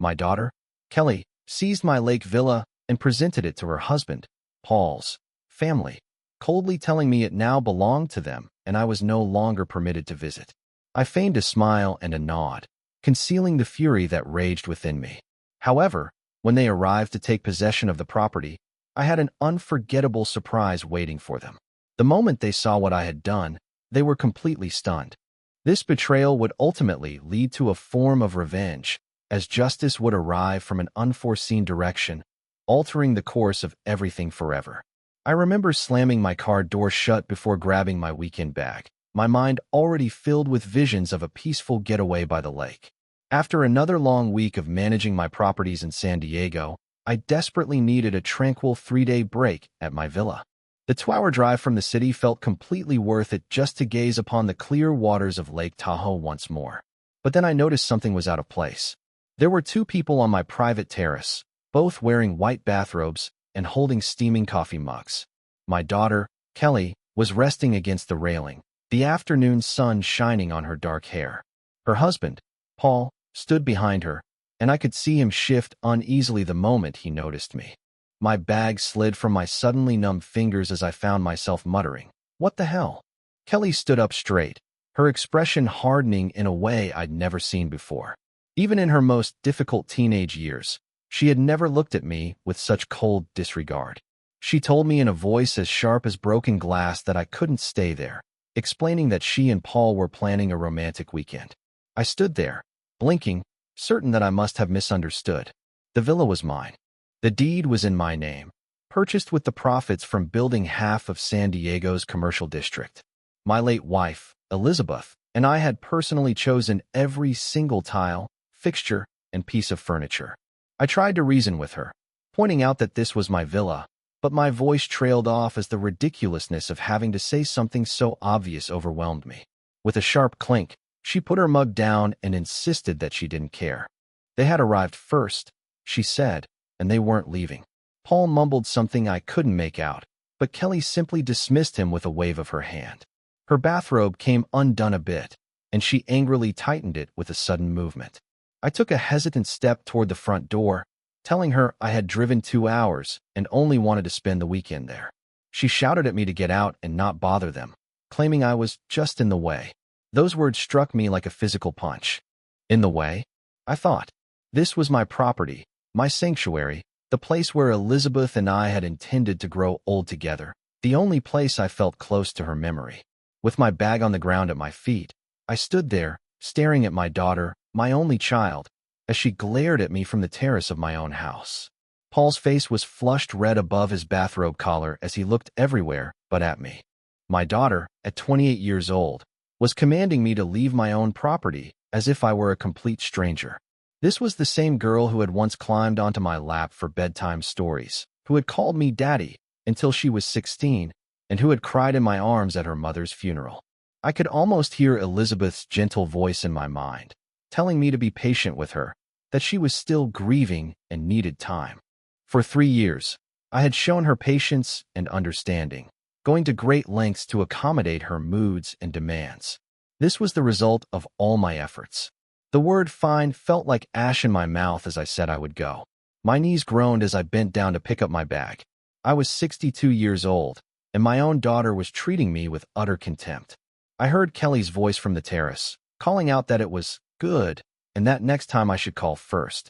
My daughter, Kelly, seized my lake villa and presented it to her husband, Paul's family, coldly telling me it now belonged to them and I was no longer permitted to visit. I feigned a smile and a nod, concealing the fury that raged within me. However, when they arrived to take possession of the property, I had an unforgettable surprise waiting for them. The moment they saw what I had done, they were completely stunned. This betrayal would ultimately lead to a form of revenge, as justice would arrive from an unforeseen direction, altering the course of everything forever. I remember slamming my car door shut before grabbing my weekend bag, my mind already filled with visions of a peaceful getaway by the lake. After another long week of managing my properties in San Diego, I desperately needed a tranquil 3-day break at my villa. The 2-hour drive from the city felt completely worth it just to gaze upon the clear waters of Lake Tahoe once more. But then I noticed something was out of place. There were 2 people on my private terrace, both wearing white bathrobes and holding steaming coffee mugs. My daughter, Kelly, was resting against the railing, the afternoon sun shining on her dark hair. Her husband, Paul, stood behind her, and I could see him shift uneasily the moment he noticed me. My bag slid from my suddenly numb fingers as I found myself muttering, "What the hell?" Kelly stood up straight, her expression hardening in a way I'd never seen before. Even in her most difficult teenage years, she had never looked at me with such cold disregard. She told me in a voice as sharp as broken glass that I couldn't stay there, explaining that she and Paul were planning a romantic weekend. I stood there, blinking, certain that I must have misunderstood. The villa was mine. The deed was in my name, purchased with the profits from building half of San Diego's commercial district. My late wife, Elizabeth, and I had personally chosen every single tile, fixture, and piece of furniture. I tried to reason with her, pointing out that this was my villa, but my voice trailed off as the ridiculousness of having to say something so obvious overwhelmed me. With a sharp clink, she put her mug down and insisted that she didn't care. They had arrived first, she said, and they weren't leaving. Paul mumbled something I couldn't make out, but Kelly simply dismissed him with a wave of her hand. Her bathrobe came undone a bit, and she angrily tightened it with a sudden movement. I took a hesitant step toward the front door, telling her I had driven 2 hours and only wanted to spend the weekend there. She shouted at me to get out and not bother them, claiming I was just in the way. Those words struck me like a physical punch. In the way? I thought. This was my property, my sanctuary, the place where Elizabeth and I had intended to grow old together, the only place I felt close to her memory. With my bag on the ground at my feet, I stood there, staring at my daughter, my only child, as she glared at me from the terrace of my own house. Paul's face was flushed red above his bathrobe collar as he looked everywhere but at me. My daughter, at 28 years old, was commanding me to leave my own property as if I were a complete stranger. This was the same girl who had once climbed onto my lap for bedtime stories, who had called me daddy until she was 16, and who had cried in my arms at her mother's funeral. I could almost hear Elizabeth's gentle voice in my mind, telling me to be patient with her, that she was still grieving and needed time. For 3 years, I had shown her patience and understanding, going to great lengths to accommodate her moods and demands. This was the result of all my efforts. The word fine felt like ash in my mouth as I said I would go. My knees groaned as I bent down to pick up my bag. I was 62 years old, and my own daughter was treating me with utter contempt. I heard Kelly's voice from the terrace, calling out that it was good, and that next time I should call first.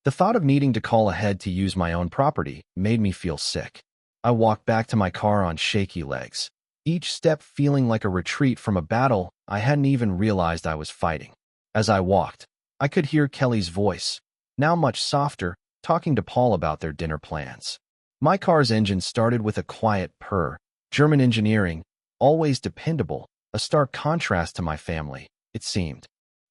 The thought of needing to call ahead to use my own property made me feel sick. I walked back to my car on shaky legs, each step feeling like a retreat from a battle I hadn't even realized I was fighting. As I walked, I could hear Kelly's voice, now much softer, talking to Paul about their dinner plans. My car's engine started with a quiet purr. German engineering, always dependable, a stark contrast to my family, it seemed.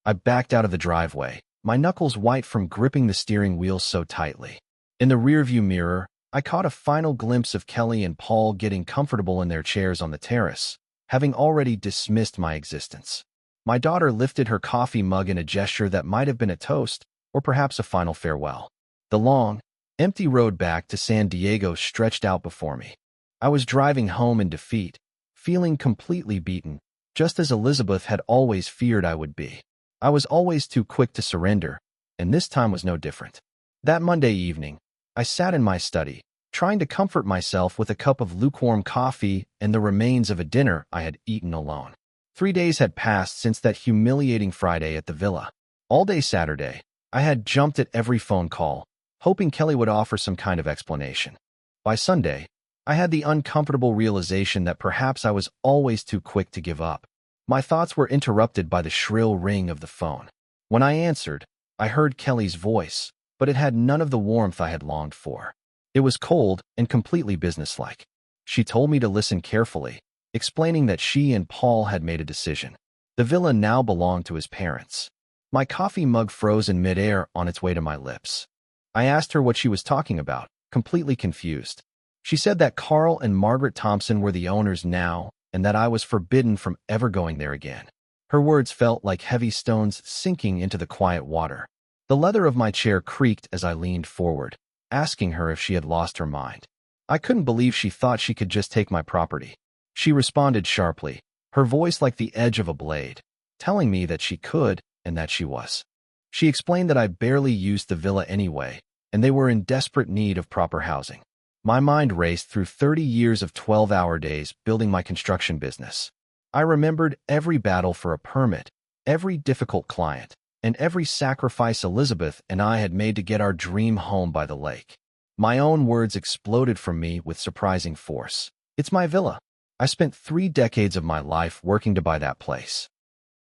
I backed out of the driveway, my knuckles white from gripping the steering wheel so tightly. In the rearview mirror, I caught a final glimpse of Kelly and Paul getting comfortable in their chairs on the terrace, having already dismissed my existence. My daughter lifted her coffee mug in a gesture that might have been a toast, or perhaps a final farewell. The long, empty road back to San Diego stretched out before me. I was driving home in defeat, feeling completely beaten, just as Elizabeth had always feared I would be. I was always too quick to surrender, and this time was no different. That Monday evening, I sat in my study, trying to comfort myself with a cup of lukewarm coffee and the remains of a dinner I had eaten alone. 3 days had passed since that humiliating Friday at the villa. All day Saturday, I had jumped at every phone call, hoping Kelly would offer some kind of explanation. By Sunday, I had the uncomfortable realization that perhaps I was always too quick to give up. My thoughts were interrupted by the shrill ring of the phone. When I answered, I heard Kelly's voice, but it had none of the warmth I had longed for. It was cold and completely businesslike. She told me to listen carefully, explaining that she and Paul had made a decision. The villa now belonged to his parents. My coffee mug froze in midair on its way to my lips. I asked her what she was talking about, completely confused. She said that Carl and Margaret Thompson were the owners now, and that I was forbidden from ever going there again. Her words felt like heavy stones sinking into the quiet water. The leather of my chair creaked as I leaned forward, asking her if she had lost her mind. I couldn't believe she thought she could just take my property. She responded sharply, her voice like the edge of a blade, telling me that she could and that she was. She explained that I barely used the villa anyway, and they were in desperate need of proper housing. My mind raced through 30 years of 12-hour days building my construction business. I remembered every battle for a permit, every difficult client, and every sacrifice Elizabeth and I had made to get our dream home by the lake. My own words exploded from me with surprising force. It's my villa. I spent 3 decades of my life working to buy that place.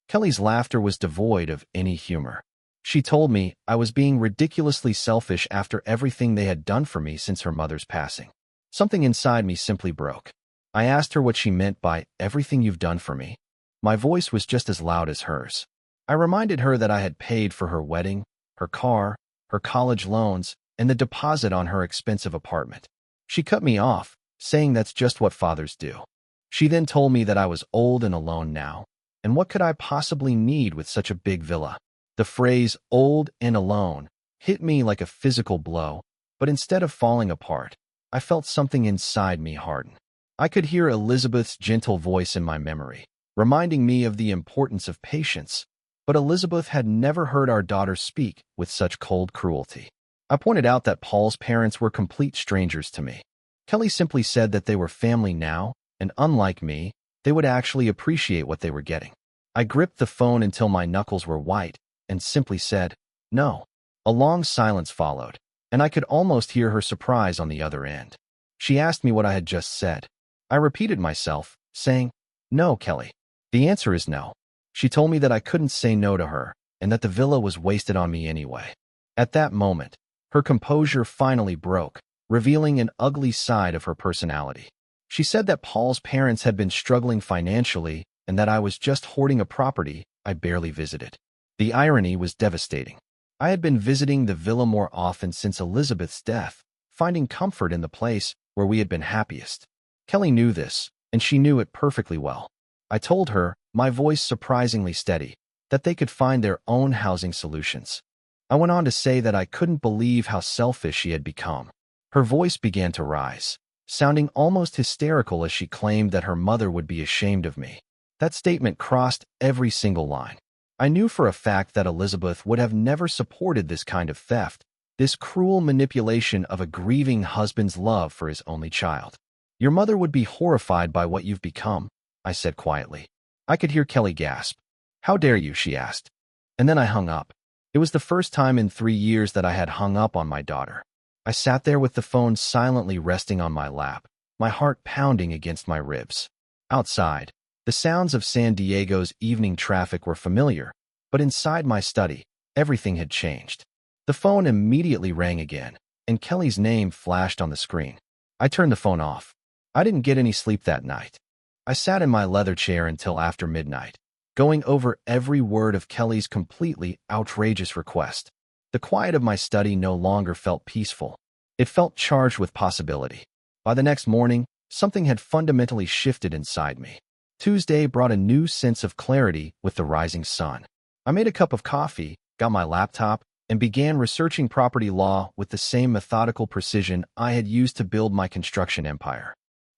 Kelly's laughter was devoid of any humor. She told me I was being ridiculously selfish after everything they had done for me since her mother's passing. Something inside me simply broke. I asked her what she meant by everything you've done for me. My voice was just as loud as hers. I reminded her that I had paid for her wedding, her car, her college loans, and the deposit on her expensive apartment. She cut me off, saying that's just what fathers do. She then told me that I was old and alone now, and what could I possibly need with such a big villa? The phrase old and alone hit me like a physical blow, but instead of falling apart, I felt something inside me harden. I could hear Elizabeth's gentle voice in my memory, reminding me of the importance of patience, but Elizabeth had never heard our daughter speak with such cold cruelty. I pointed out that Paul's parents were complete strangers to me. Kelly simply said that they were family now, and unlike me, they would actually appreciate what they were getting. I gripped the phone until my knuckles were white and simply said, "No." A long silence followed, and I could almost hear her surprise on the other end. She asked me what I had just said. I repeated myself, saying, "No, Kelly. The answer is no." She told me that I couldn't say no to her, and that the villa was wasted on me anyway. At that moment, her composure finally broke, revealing an ugly side of her personality. She said that Paul's parents had been struggling financially and that I was just hoarding a property I barely visited. The irony was devastating. I had been visiting the villa more often since Elizabeth's death, finding comfort in the place where we had been happiest. Kelly knew this, and she knew it perfectly well. I told her, my voice surprisingly steady, that they could find their own housing solutions. I went on to say that I couldn't believe how selfish she had become. Her voice began to rise, sounding almost hysterical as she claimed that her mother would be ashamed of me. That statement crossed every single line. I knew for a fact that Elizabeth would have never supported this kind of theft, this cruel manipulation of a grieving husband's love for his only child. "Your mother would be horrified by what you've become," I said quietly. I could hear Kelly gasp. "How dare you?" she asked. And then I hung up. It was the first time in 3 years that I had hung up on my daughter. I sat there with the phone silently resting on my lap, my heart pounding against my ribs. Outside, the sounds of San Diego's evening traffic were familiar, but inside my study, everything had changed. The phone immediately rang again, and Kelly's name flashed on the screen. I turned the phone off. I didn't get any sleep that night. I sat in my leather chair until after midnight, going over every word of Kelly's completely outrageous request. The quiet of my study no longer felt peaceful. It felt charged with possibility. By the next morning, something had fundamentally shifted inside me. Tuesday brought a new sense of clarity with the rising sun. I made a cup of coffee, got my laptop, and began researching property law with the same methodical precision I had used to build my construction empire.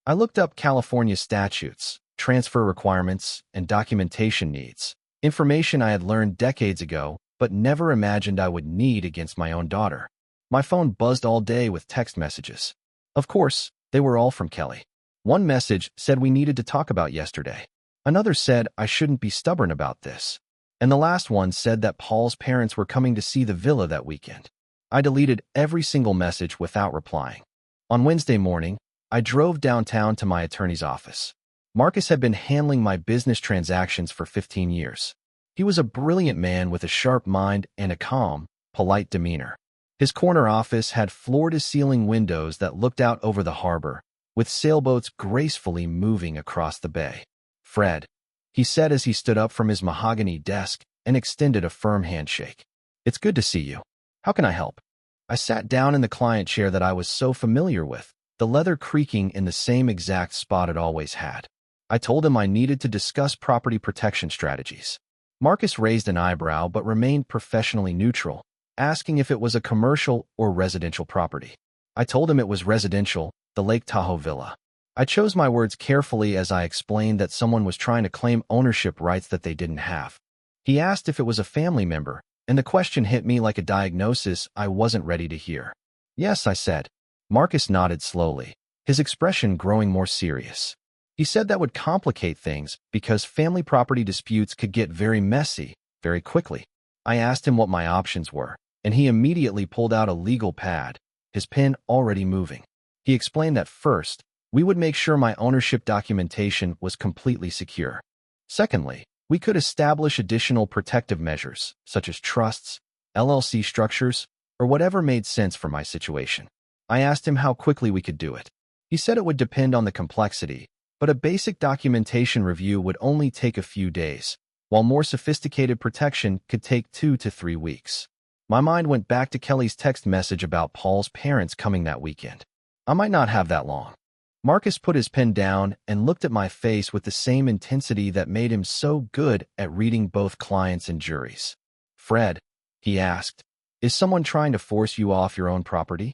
I looked up California statutes, transfer requirements, and documentation needs, information I had learned decades ago but never imagined I would need against my own daughter. My phone buzzed all day with text messages. Of course, they were all from Kelly. One message said we needed to talk about yesterday. Another said I shouldn't be stubborn about this. And the last one said that Paul's parents were coming to see the villa that weekend. I deleted every single message without replying. On Wednesday morning, I drove downtown to my attorney's office. Marcus had been handling my business transactions for 15 years. He was a brilliant man with a sharp mind and a calm, polite demeanor. His corner office had floor-to-ceiling windows that looked out over the harbor, with sailboats gracefully moving across the bay. "Fred," he said as he stood up from his mahogany desk and extended a firm handshake. "It's good to see you. How can I help?" I sat down in the client chair that I was so familiar with, the leather creaking in the same exact spot it always had. I told him I needed to discuss property protection strategies. Marcus raised an eyebrow but remained professionally neutral, asking if it was a commercial or residential property. I told him it was residential, the Lake Tahoe villa. I chose my words carefully as I explained that someone was trying to claim ownership rights that they didn't have. He asked if it was a family member, and the question hit me like a diagnosis I wasn't ready to hear. "Yes," I said. Marcus nodded slowly, his expression growing more serious. He said that would complicate things because family property disputes could get very messy very quickly. I asked him what my options were, and he immediately pulled out a legal pad, his pen already moving. He explained that first, we would make sure my ownership documentation was completely secure. Secondly, we could establish additional protective measures, such as trusts, LLC structures, or whatever made sense for my situation. I asked him how quickly we could do it. He said it would depend on the complexity, but a basic documentation review would only take a few days, while more sophisticated protection could take 2 to 3 weeks. My mind went back to Kelly's text message about Paul's parents coming that weekend. I might not have that long. Marcus put his pen down and looked at my face with the same intensity that made him so good at reading both clients and juries. "Fred," he asked, "is someone trying to force you off your own property?"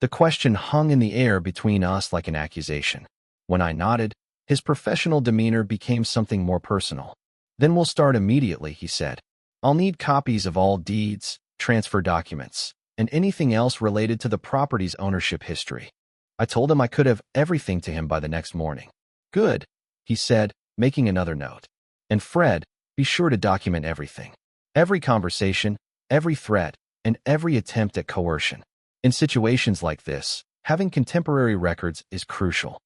The question hung in the air between us like an accusation. When I nodded, his professional demeanor became something more personal. "Then we'll start immediately," he said. "I'll need copies of all deeds, transfer documents, and anything else related to the property's ownership history." I told him I could have everything to him by the next morning. "Good," he said, making another note. "And Fred, be sure to document everything. Every conversation, every threat, and every attempt at coercion. In situations like this, having contemporary records is crucial."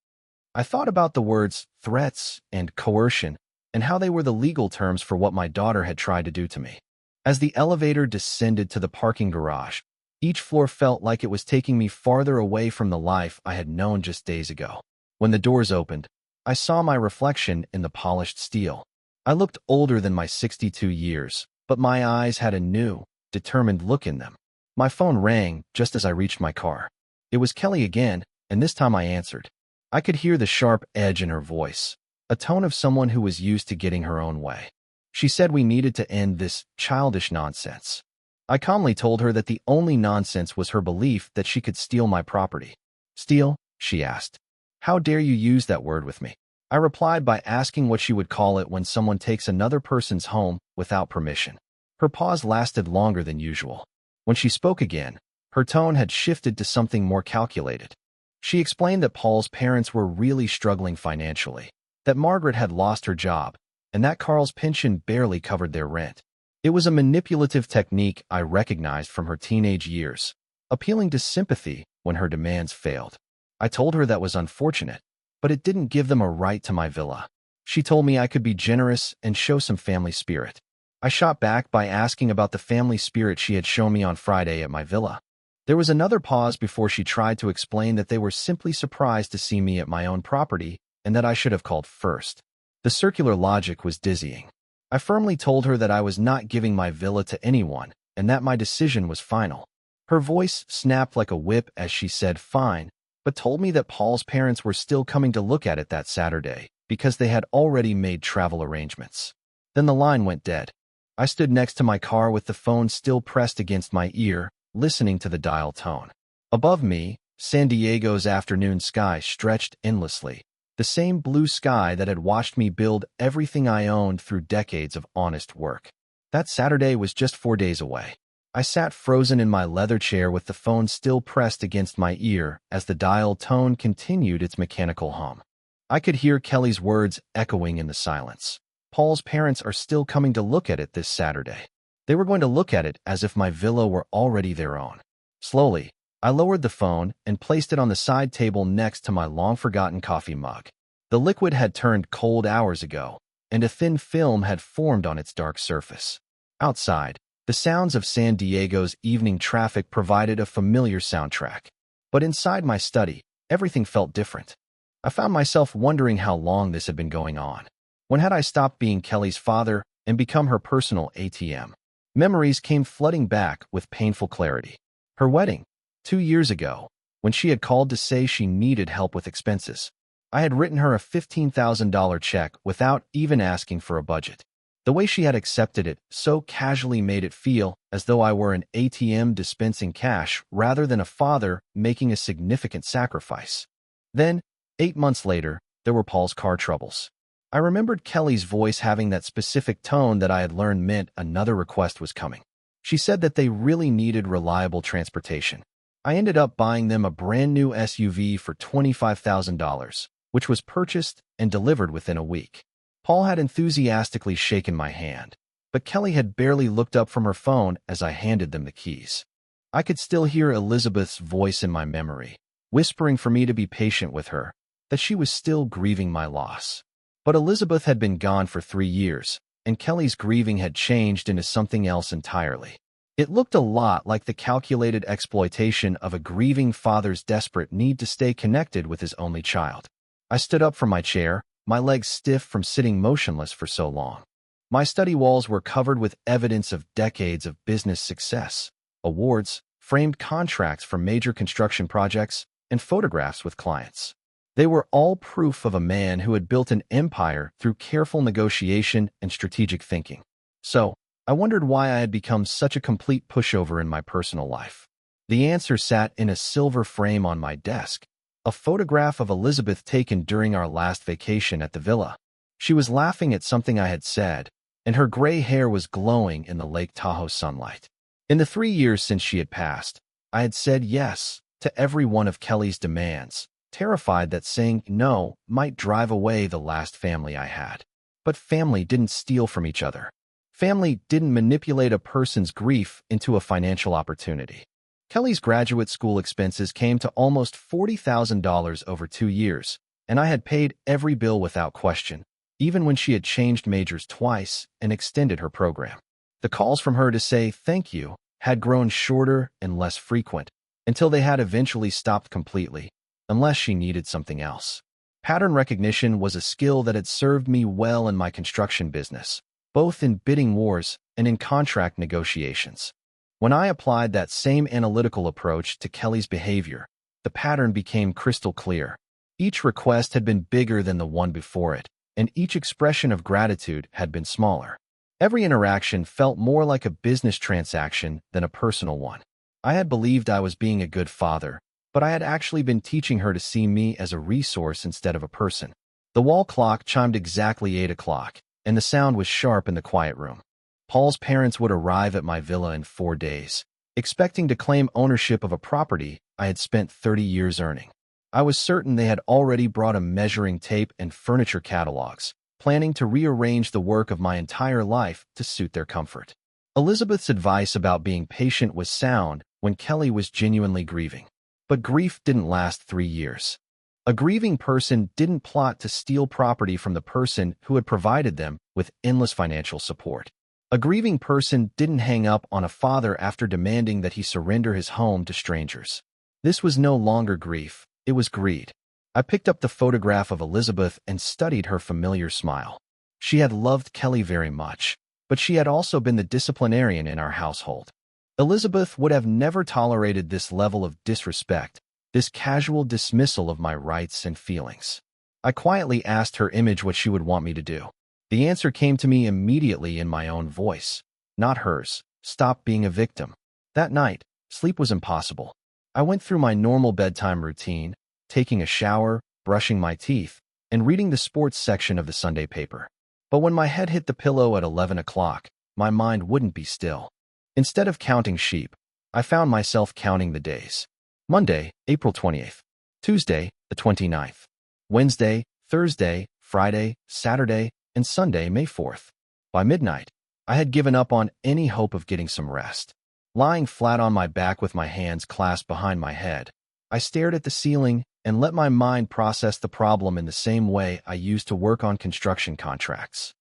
I thought about the words threats and coercion and how they were the legal terms for what my daughter had tried to do to me. As the elevator descended to the parking garage, each floor felt like it was taking me farther away from the life I had known just days ago. When the doors opened, I saw my reflection in the polished steel. I looked older than my 62 years, but my eyes had a new, determined look in them. My phone rang just as I reached my car. It was Kelly again, and this time I answered. I could hear the sharp edge in her voice, a tone of someone who was used to getting her own way. She said we needed to end this childish nonsense. I calmly told her that the only nonsense was her belief that she could steal my property. "Steal?" she asked. "How dare you use that word with me?" I replied by asking what she would call it when someone takes another person's home without permission. Her pause lasted longer than usual. When she spoke again, her tone had shifted to something more calculated. She explained that Paul's parents were really struggling financially, that Margaret had lost her job, and that Carl's pension barely covered their rent. It was a manipulative technique I recognized from her teenage years, appealing to sympathy when her demands failed. I told her that was unfortunate, but it didn't give them a right to my villa. She told me I could be generous and show some family spirit. I shot back by asking about the family spirit she had shown me on Friday at my villa. There was another pause before she tried to explain that they were simply surprised to see me at my own property and that I should have called first. The circular logic was dizzying. I firmly told her that I was not giving my villa to anyone and that my decision was final. Her voice snapped like a whip as she said fine, but told me that Paul's parents were still coming to look at it that Saturday because they had already made travel arrangements. Then the line went dead. I stood next to my car with the phone still pressed against my ear, listening to the dial tone. Above me, San Diego's afternoon sky stretched endlessly, the same blue sky that had watched me build everything I owned through decades of honest work. That Saturday was just 4 days away. I sat frozen in my leather chair with the phone still pressed against my ear as the dial tone continued its mechanical hum. I could hear Kelly's words echoing in the silence. Paul's parents are still coming to look at it this Saturday. They were going to look at it as if my villa were already their own. Slowly, I lowered the phone and placed it on the side table next to my long-forgotten coffee mug. The liquid had turned cold hours ago, and a thin film had formed on its dark surface. Outside, the sounds of San Diego's evening traffic provided a familiar soundtrack. But inside my study, everything felt different. I found myself wondering how long this had been going on. When had I stopped being Kelly's father and become her personal ATM? Memories came flooding back with painful clarity. Her wedding, 2 years ago, when she had called to say she needed help with expenses. I had written her a $15,000 check without even asking for a budget. The way she had accepted it so casually made it feel as though I were an ATM dispensing cash rather than a father making a significant sacrifice. Then, 8 months later, there were Paul's car troubles. I remembered Kelly's voice having that specific tone that I had learned meant another request was coming. She said that they really needed reliable transportation. I ended up buying them a brand new SUV for $25,000, which was purchased and delivered within a week. Paul had enthusiastically shaken my hand, but Kelly had barely looked up from her phone as I handed them the keys. I could still hear Elizabeth's voice in my memory, whispering for me to be patient with her, that she was still grieving my loss. But Elizabeth had been gone for 3 years, and Kelly's grieving had changed into something else entirely. It looked a lot like the calculated exploitation of a grieving father's desperate need to stay connected with his only child. I stood up from my chair, my legs stiff from sitting motionless for so long. My study walls were covered with evidence of decades of business success, awards, framed contracts for major construction projects, and photographs with clients. They were all proof of a man who had built an empire through careful negotiation and strategic thinking. So, I wondered why I had become such a complete pushover in my personal life. The answer sat in a silver frame on my desk, a photograph of Elizabeth taken during our last vacation at the villa. She was laughing at something I had said, and her gray hair was glowing in the Lake Tahoe sunlight. In the 3 years since she had passed, I had said yes to every one of Kelly's demands, terrified that saying no might drive away the last family I had. But family didn't steal from each other. Family didn't manipulate a person's grief into a financial opportunity. Kelly's graduate school expenses came to almost $40,000 over 2 years, and I had paid every bill without question, even when she had changed majors twice and extended her program. The calls from her to say thank you had grown shorter and less frequent, until they had eventually stopped completely, unless she needed something else. Pattern recognition was a skill that had served me well in my construction business, both in bidding wars and in contract negotiations. When I applied that same analytical approach to Kelly's behavior, the pattern became crystal clear. Each request had been bigger than the one before it, and each expression of gratitude had been smaller. Every interaction felt more like a business transaction than a personal one. I had believed I was being a good father, but I had actually been teaching her to see me as a resource instead of a person. The wall clock chimed exactly 8 o'clock, and the sound was sharp in the quiet room. Paul's parents would arrive at my villa in 4 days, expecting to claim ownership of a property I had spent 30 years earning. I was certain they had already brought a measuring tape and furniture catalogs, planning to rearrange the work of my entire life to suit their comfort. Elizabeth's advice about being patient was sound when Kelly was genuinely grieving. But grief didn't last 3 years. A grieving person didn't plot to steal property from the person who had provided them with endless financial support. A grieving person didn't hang up on a father after demanding that he surrender his home to strangers. This was no longer grief, it was greed. I picked up the photograph of Elizabeth and studied her familiar smile. She had loved Kelly very much, but she had also been the disciplinarian in our household. Elizabeth would have never tolerated this level of disrespect, this casual dismissal of my rights and feelings. I quietly asked her image what she would want me to do. The answer came to me immediately in my own voice, not hers. Stop being a victim. That night, sleep was impossible. I went through my normal bedtime routine, taking a shower, brushing my teeth, and reading the sports section of the Sunday paper. But when my head hit the pillow at 11 o'clock, my mind wouldn't be still. Instead of counting sheep, I found myself counting the days. Monday, April 28th. Tuesday, the 29th. Wednesday, Thursday, Friday, Saturday, and Sunday, May 4th. By midnight, I had given up on any hope of getting some rest. Lying flat on my back with my hands clasped behind my head, I stared at the ceiling and let my mind process the problem in the same way I used to work on construction contracts.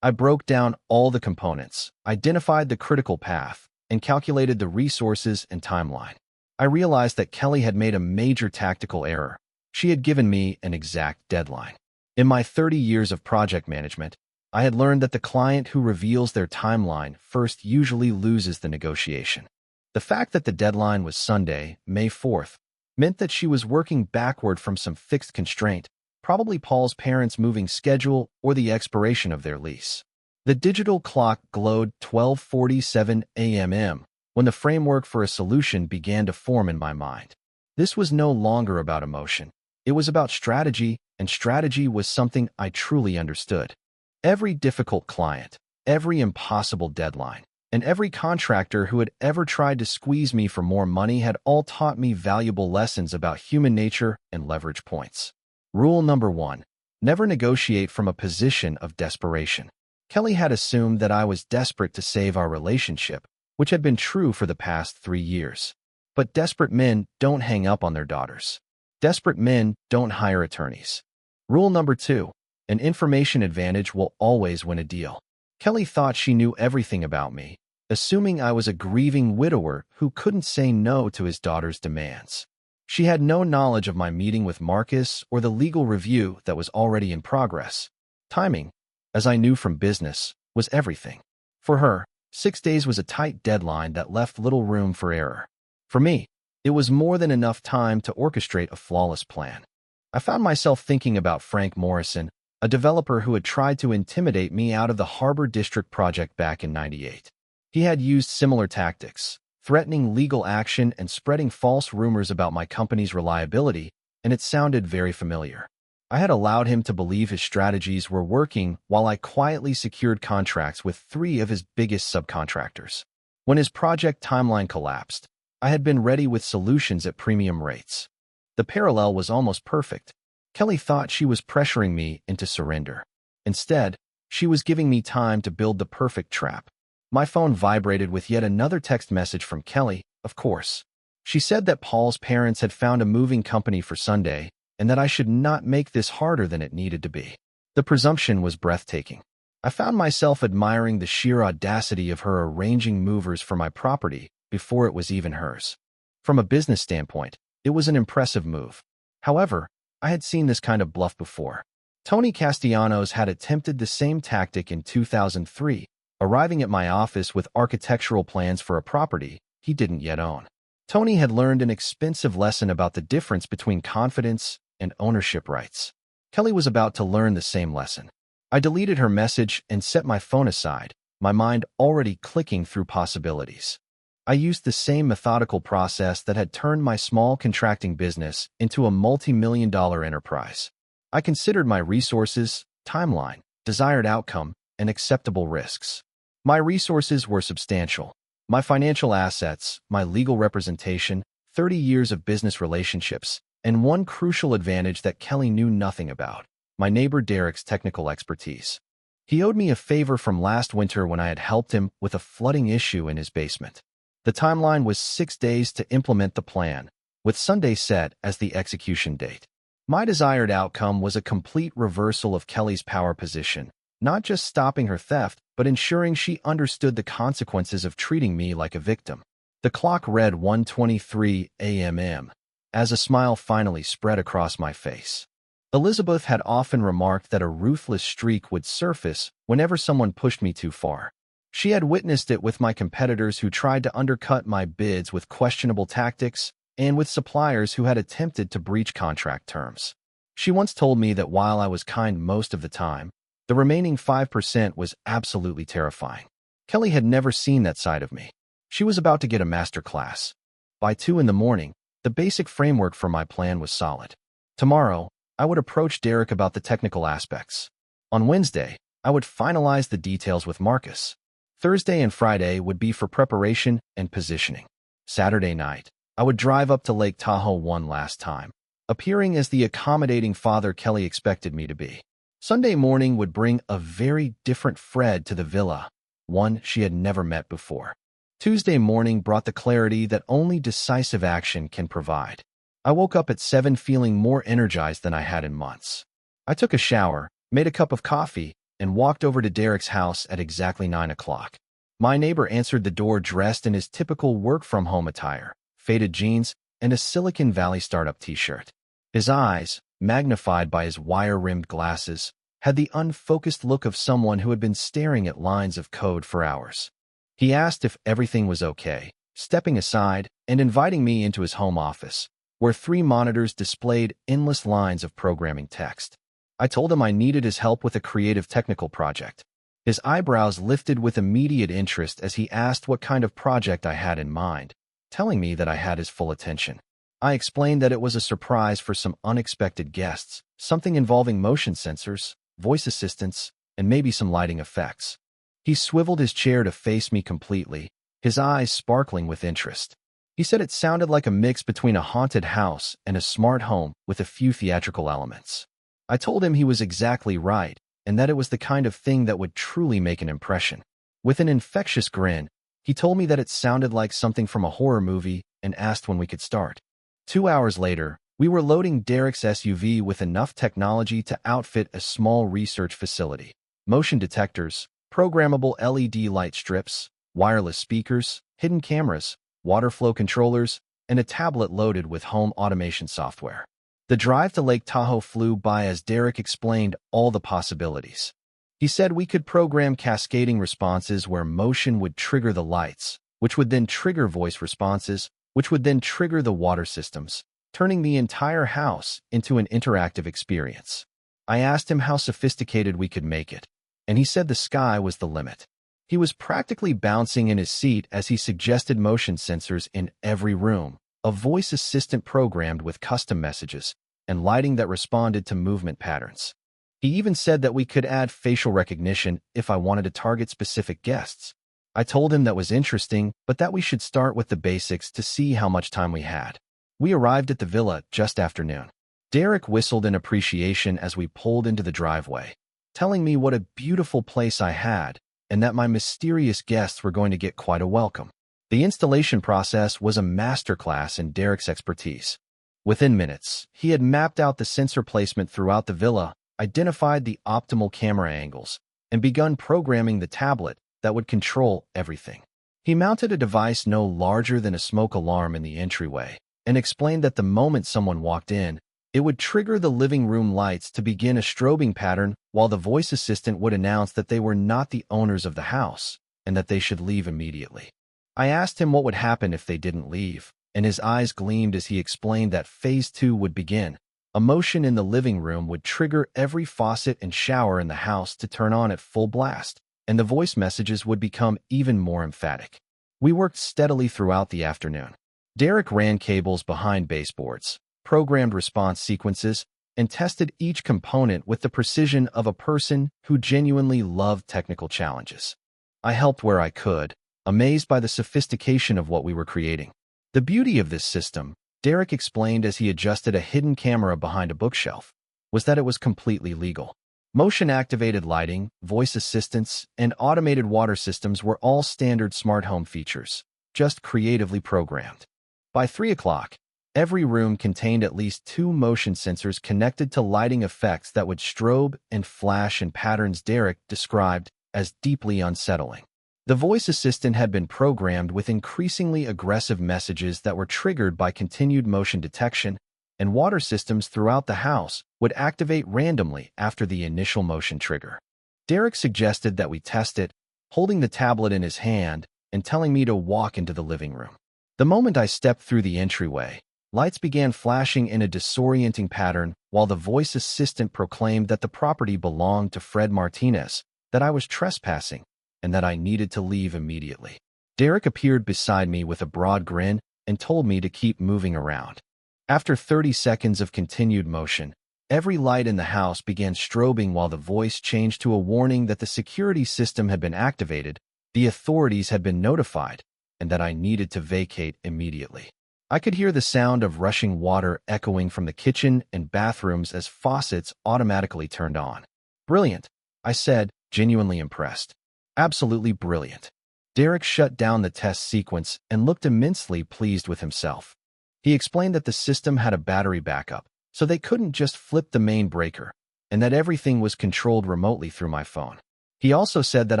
I broke down all the components, identified the critical path, and calculated the resources and timeline. I realized that Kelly had made a major tactical error. She had given me an exact deadline. In my 30 years of project management, I had learned that the client who reveals their timeline first usually loses the negotiation. The fact that the deadline was Sunday, May 4th, meant that she was working backward from some fixed constraint, probably Paul's parents' moving schedule or the expiration of their lease. The digital clock glowed 12:47 a.m. when the framework for a solution began to form in my mind. This was no longer about emotion. It was about strategy, and strategy was something I truly understood. Every difficult client, every impossible deadline, and every contractor who had ever tried to squeeze me for more money had all taught me valuable lessons about human nature and leverage points. Rule number 1. Never negotiate from a position of desperation. Kelly had assumed that I was desperate to save our relationship, which had been true for the past 3 years. But desperate men don't hang up on their daughters. Desperate men don't hire attorneys. Rule number 2. An information advantage will always win a deal. Kelly thought she knew everything about me, assuming I was a grieving widower who couldn't say no to his daughter's demands. She had no knowledge of my meeting with Marcus or the legal review that was already in progress. Timing, as I knew from business, was everything. For her, 6 days was a tight deadline that left little room for error. For me, it was more than enough time to orchestrate a flawless plan. I found myself thinking about Frank Morrison, a developer who had tried to intimidate me out of the Harbor District project back in '98. He had used similar tactics, threatening legal action and spreading false rumors about my company's reliability, and it sounded very familiar. I had allowed him to believe his strategies were working while I quietly secured contracts with 3 of his biggest subcontractors. When his project timeline collapsed, I had been ready with solutions at premium rates. The parallel was almost perfect. Kelly thought she was pressuring me into surrender. Instead, she was giving me time to build the perfect trap. My phone vibrated with yet another text message from Kelly, of course. She said that Paul's parents had found a moving company for Sunday and that I should not make this harder than it needed to be. The presumption was breathtaking. I found myself admiring the sheer audacity of her arranging movers for my property before it was even hers. From a business standpoint, it was an impressive move. However, I had seen this kind of bluff before. Tony Castellanos had attempted the same tactic in 2003, arriving at my office with architectural plans for a property he didn't yet own. Tony had learned an expensive lesson about the difference between confidence and ownership rights. Kelly was about to learn the same lesson. I deleted her message and set my phone aside, my mind already clicking through possibilities. I used the same methodical process that had turned my small contracting business into a multi-million-dollar enterprise. I considered my resources, timeline, desired outcome, and acceptable risks. My resources were substantial. My financial assets, my legal representation, 30 years of business relationships, and one crucial advantage that Kelly knew nothing about, my neighbor Derek's technical expertise. He owed me a favor from last winter when I had helped him with a flooding issue in his basement. The timeline was 6 days to implement the plan, with Sunday set as the execution date. My desired outcome was a complete reversal of Kelly's power position, not just stopping her theft, but ensuring she understood the consequences of treating me like a victim. The clock read 1:23 a.m. as a smile finally spread across my face. Elizabeth had often remarked that a ruthless streak would surface whenever someone pushed me too far. She had witnessed it with my competitors who tried to undercut my bids with questionable tactics and with suppliers who had attempted to breach contract terms. She once told me that while I was kind most of the time, the remaining 5% was absolutely terrifying. Kelly had never seen that side of me. She was about to get a master class. By 2 in the morning, the basic framework for my plan was solid. Tomorrow, I would approach Derek about the technical aspects. On Wednesday, I would finalize the details with Marcus. Thursday and Friday would be for preparation and positioning. Saturday night, I would drive up to Lake Tahoe one last time, appearing as the accommodating father Kelly expected me to be. Sunday morning would bring a very different Fred to the villa, one she had never met before. Tuesday morning brought the clarity that only decisive action can provide. I woke up at 7 feeling more energized than I had in months. I took a shower, made a cup of coffee, and walked over to Derek's house at exactly 9 o'clock. My neighbor answered the door dressed in his typical work-from-home attire, faded jeans, and a Silicon Valley startup t-shirt. His eyes, magnified by his wire-rimmed glasses, had the unfocused look of someone who had been staring at lines of code for hours. He asked if everything was okay, stepping aside and inviting me into his home office, where 3 monitors displayed endless lines of programming text. I told him I needed his help with a creative technical project. His eyebrows lifted with immediate interest as he asked what kind of project I had in mind, telling me that I had his full attention. I explained that it was a surprise for some unexpected guests, something involving motion sensors, voice assistants, and maybe some lighting effects. He swiveled his chair to face me completely, his eyes sparkling with interest. He said it sounded like a mix between a haunted house and a smart home with a few theatrical elements. I told him he was exactly right, and that it was the kind of thing that would truly make an impression. With an infectious grin, he told me that it sounded like something from a horror movie and asked when we could start. 2 hours later, we were loading Derek's SUV with enough technology to outfit a small research facility. Motion detectors, programmable LED light strips, wireless speakers, hidden cameras, water flow controllers, and a tablet loaded with home automation software. The drive to Lake Tahoe flew by as Derek explained all the possibilities. He said we could program cascading responses where motion would trigger the lights, which would then trigger voice responses, which would then trigger the water systems, turning the entire house into an interactive experience. I asked him how sophisticated we could make it, and he said the sky was the limit. He was practically bouncing in his seat as he suggested motion sensors in every room, a voice assistant programmed with custom messages, and lighting that responded to movement patterns. He even said that we could add facial recognition if I wanted to target specific guests. I told him that was interesting, but that we should start with the basics to see how much time we had. We arrived at the villa just after noon. Derek whistled in appreciation as we pulled into the driveway, telling me what a beautiful place I had and that my mysterious guests were going to get quite a welcome. The installation process was a masterclass in Derek's expertise. Within minutes, he had mapped out the sensor placement throughout the villa, identified the optimal camera angles, and begun programming the tablet that would control everything. He mounted a device no larger than a smoke alarm in the entryway and explained that the moment someone walked in, it would trigger the living room lights to begin a strobing pattern while the voice assistant would announce that they were not the owners of the house and that they should leave immediately. I asked him what would happen if they didn't leave, and his eyes gleamed as he explained that Phase 2 would begin. A motion in the living room would trigger every faucet and shower in the house to turn on at full blast, and the voice messages would become even more emphatic. We worked steadily throughout the afternoon. Derek ran cables behind baseboards, programmed response sequences, and tested each component with the precision of a person who genuinely loved technical challenges. I helped where I could, amazed by the sophistication of what we were creating. The beauty of this system, Derek explained as he adjusted a hidden camera behind a bookshelf, was that it was completely legal. Motion-activated lighting, voice assistants, and automated water systems were all standard smart home features, just creatively programmed. By 3 o'clock, every room contained at least 2 motion sensors connected to lighting effects that would strobe and flash in patterns Derek described as deeply unsettling. The voice assistant had been programmed with increasingly aggressive messages that were triggered by continued motion detection, and water systems throughout the house would activate randomly after the initial motion trigger. Derek suggested that we test it, holding the tablet in his hand and telling me to walk into the living room. The moment I stepped through the entryway, lights began flashing in a disorienting pattern while the voice assistant proclaimed that the property belonged to Fred Martinez, that I was trespassing, and that I needed to leave immediately. Derek appeared beside me with a broad grin and told me to keep moving around. After 30 seconds of continued motion, every light in the house began strobing while the voice changed to a warning that the security system had been activated The authorities had been notified, and that I needed to vacate immediately. I could hear the sound of rushing water echoing from the kitchen and bathrooms as faucets automatically turned on. Brilliant, I said, genuinely impressed. Absolutely brilliant. Derek shut down the test sequence and looked immensely pleased with himself. He explained that the system had a battery backup, so they couldn't just flip the main breaker, and that everything was controlled remotely through my phone. He also said that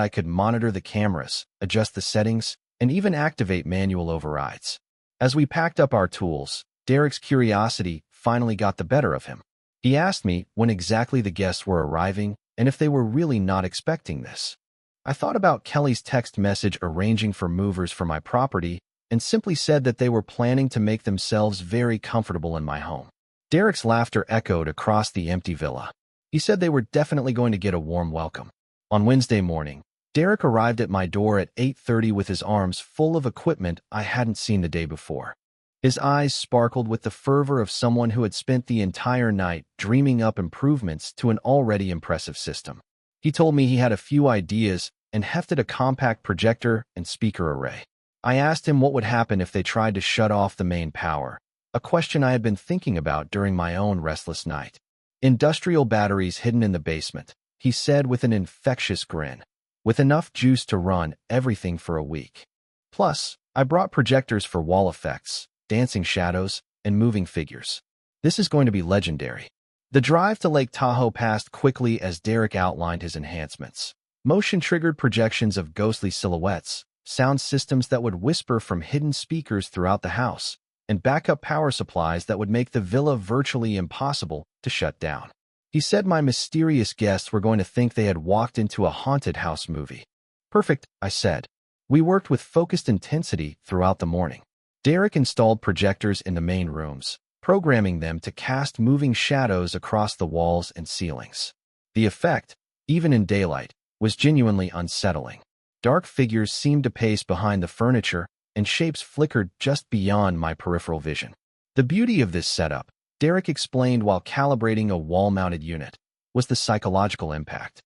I could monitor the cameras, adjust the settings, and even activate manual overrides. As we packed up our tools, Derek's curiosity finally got the better of him. He asked me when exactly the guests were arriving and if they were really not expecting this. I thought about Kelly's text message arranging for movers for my property and simply said that they were planning to make themselves very comfortable in my home. Derek's laughter echoed across the empty villa. He said they were definitely going to get a warm welcome. On Wednesday morning, Derek arrived at my door at 8:30 with his arms full of equipment I hadn't seen the day before. His eyes sparkled with the fervor of someone who had spent the entire night dreaming up improvements to an already impressive system. He told me he had a few ideas and hefted a compact projector and speaker array. I asked him what would happen if they tried to shut off the main power, a question I had been thinking about during my own restless night. Industrial batteries hidden in the basement, he said with an infectious grin, with enough juice to run everything for a week. Plus, I brought projectors for wall effects, dancing shadows, and moving figures. This is going to be legendary. The drive to Lake Tahoe passed quickly as Derek outlined his enhancements. Motion-triggered projections of ghostly silhouettes, sound systems that would whisper from hidden speakers throughout the house, and backup power supplies that would make the villa virtually impossible to shut down. He said my mysterious guests were going to think they had walked into a haunted house movie. Perfect, I said. We worked with focused intensity throughout the morning. Derek installed projectors in the main rooms, programming them to cast moving shadows across the walls and ceilings. The effect, even in daylight, was genuinely unsettling. Dark figures seemed to pace behind the furniture, and shapes flickered just beyond my peripheral vision. The beauty of this setup, Derek explained while calibrating a wall-mounted unit, was the psychological impact.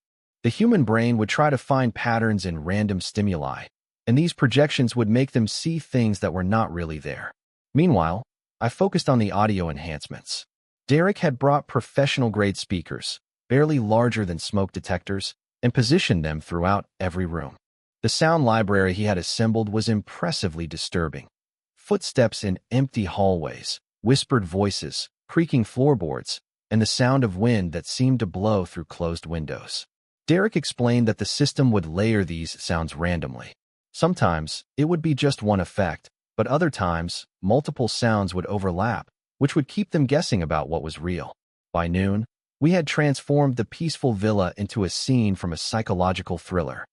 The human brain would try to find patterns in random stimuli, and these projections would make them see things that were not really there. Meanwhile, I focused on the audio enhancements. Derek had brought professional-grade speakers, barely larger than smoke detectors, and positioned them throughout every room. The sound library he had assembled was impressively disturbing. Footsteps in empty hallways, whispered voices, creaking floorboards, and the sound of wind that seemed to blow through closed windows. Derek explained that the system would layer these sounds randomly. Sometimes, it would be just one effect, but other times, multiple sounds would overlap, which would keep them guessing about what was real. By noon, we had transformed the peaceful villa into a scene from a psychological thriller.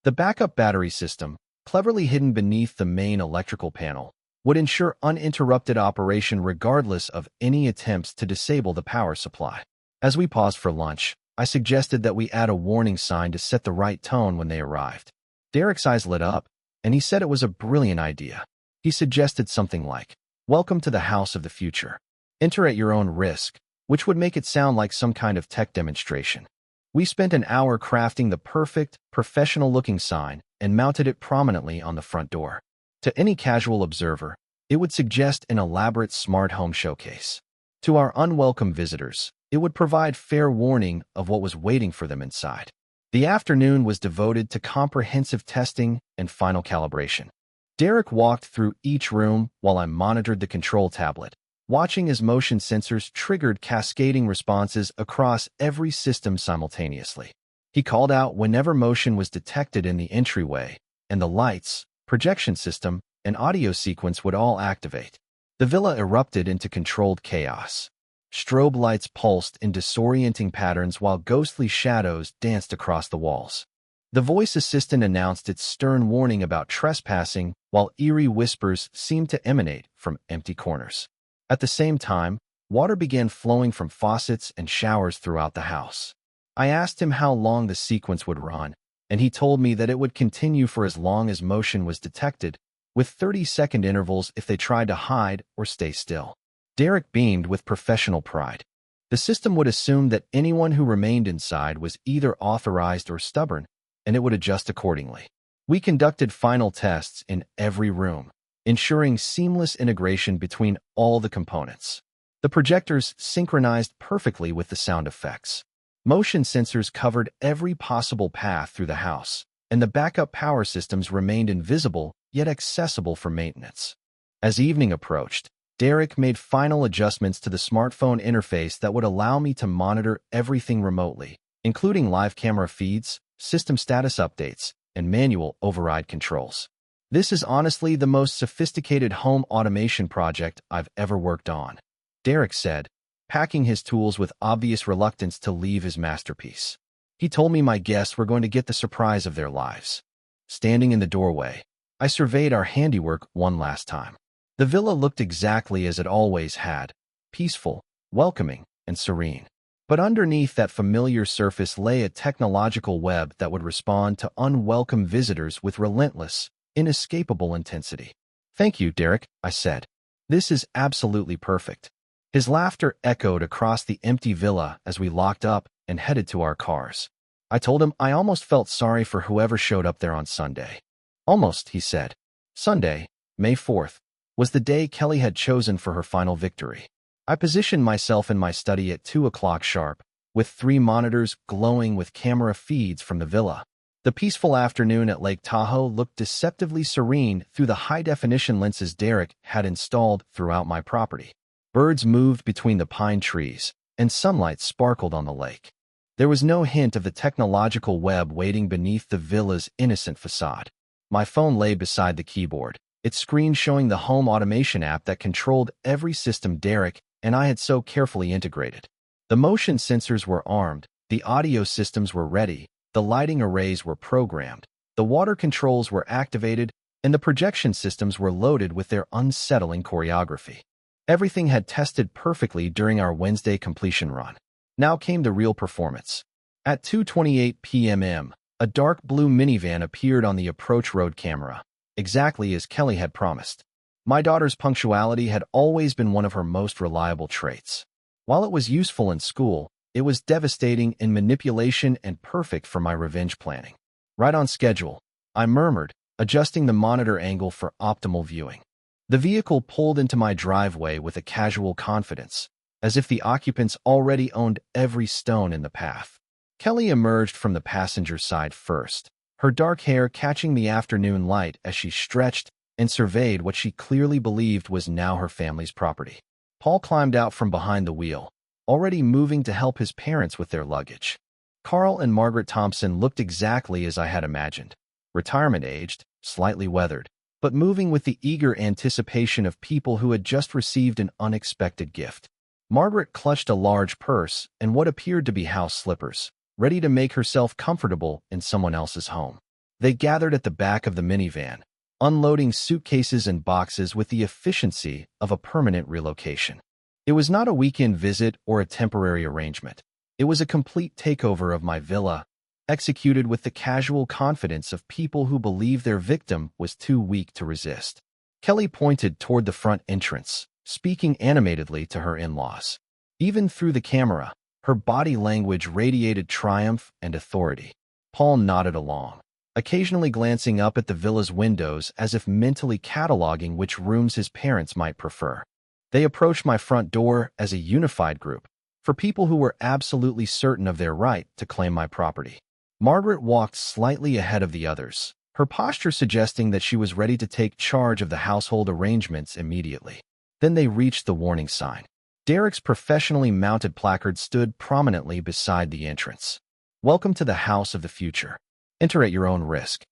The backup battery system, cleverly hidden beneath the main electrical panel, would ensure uninterrupted operation regardless of any attempts to disable the power supply. As we paused for lunch, I suggested that we add a warning sign to set the right tone when they arrived. Derek's eyes lit up, and he said it was a brilliant idea. He suggested something like, "Welcome to the house of the future. Enter at your own risk," which would make it sound like some kind of tech demonstration. We spent an hour crafting the perfect, professional-looking sign and mounted it prominently on the front door. To any casual observer, it would suggest an elaborate smart home showcase. To our unwelcome visitors, it would provide fair warning of what was waiting for them inside. The afternoon was devoted to comprehensive testing and final calibration. Derek walked through each room while I monitored the control tablet, watching as motion sensors triggered cascading responses across every system simultaneously. He called out whenever motion was detected in the entryway, and the lights, projection system, and audio sequence would all activate. The villa erupted into controlled chaos. Strobe lights pulsed in disorienting patterns while ghostly shadows danced across the walls. The voice assistant announced its stern warning about trespassing, while eerie whispers seemed to emanate from empty corners. At the same time, water began flowing from faucets and showers throughout the house. I asked him how long the sequence would run, and he told me that it would continue for as long as motion was detected, with 30-second intervals if they tried to hide or stay still. Derek beamed with professional pride. The system would assume that anyone who remained inside was either authorized or stubborn, and it would adjust accordingly. We conducted final tests in every room, ensuring seamless integration between all the components. The projectors synchronized perfectly with the sound effects. Motion sensors covered every possible path through the house, and the backup power systems remained invisible yet accessible for maintenance. As evening approached, Derek made final adjustments to the smartphone interface that would allow me to monitor everything remotely, including live camera feeds, system status updates, and manual override controls. This is honestly the most sophisticated home automation project I've ever worked on, Derek said, packing his tools with obvious reluctance to leave his masterpiece. He told me my guests were going to get the surprise of their lives. Standing in the doorway, I surveyed our handiwork one last time. The villa looked exactly as it always had, peaceful, welcoming, and serene. But underneath that familiar surface lay a technological web that would respond to unwelcome visitors with relentless, inescapable intensity. "Thank you, Derek," I said. "This is absolutely perfect." His laughter echoed across the empty villa as we locked up and headed to our cars. I told him I almost felt sorry for whoever showed up there on Sunday. "Almost," he said. Sunday, May 4th, was the day Kelly had chosen for her final victory. I positioned myself in my study at 2 o'clock sharp, with 3 monitors glowing with camera feeds from the villa. The peaceful afternoon at Lake Tahoe looked deceptively serene through the high-definition lenses Derek had installed throughout my property. Birds moved between the pine trees, and sunlight sparkled on the lake. There was no hint of the technological web waiting beneath the villa's innocent facade. My phone lay beside the keyboard, its screen showing the home automation app that controlled every system Derek and I had so carefully integrated. The motion sensors were armed, the audio systems were ready, the lighting arrays were programmed, the water controls were activated, and the projection systems were loaded with their unsettling choreography. Everything had tested perfectly during our Wednesday completion run. Now came the real performance. At 2:28 p.m., a dark blue minivan appeared on the approach road camera, exactly as Kelly had promised. My daughter's punctuality had always been one of her most reliable traits. While it was useful in school, it was devastating in manipulation and perfect for my revenge planning. "Right on schedule," I murmured, adjusting the monitor angle for optimal viewing. The vehicle pulled into my driveway with a casual confidence, as if the occupants already owned every stone in the path. Kelly emerged from the passenger side first, her dark hair catching the afternoon light as she stretched and surveyed what she clearly believed was now her family's property. Paul climbed out from behind the wheel, already moving to help his parents with their luggage. Carl and Margaret Thompson looked exactly as I had imagined, retirement-aged, slightly weathered, but moving with the eager anticipation of people who had just received an unexpected gift. Margaret clutched a large purse and what appeared to be house slippers, ready to make herself comfortable in someone else's home. They gathered at the back of the minivan, unloading suitcases and boxes with the efficiency of a permanent relocation. It was not a weekend visit or a temporary arrangement. It was a complete takeover of my villa, executed with the casual confidence of people who believed their victim was too weak to resist. Kelly pointed toward the front entrance, speaking animatedly to her in-laws. Even through the camera, her body language radiated triumph and authority. Paul nodded along, occasionally glancing up at the villa's windows as if mentally cataloging which rooms his parents might prefer. They approached my front door as a unified group, for people who were absolutely certain of their right to claim my property. Margaret walked slightly ahead of the others, her posture suggesting that she was ready to take charge of the household arrangements immediately. Then they reached the warning sign. Derek's professionally mounted placard stood prominently beside the entrance. "Welcome to the house of the future. Enter at your own risk."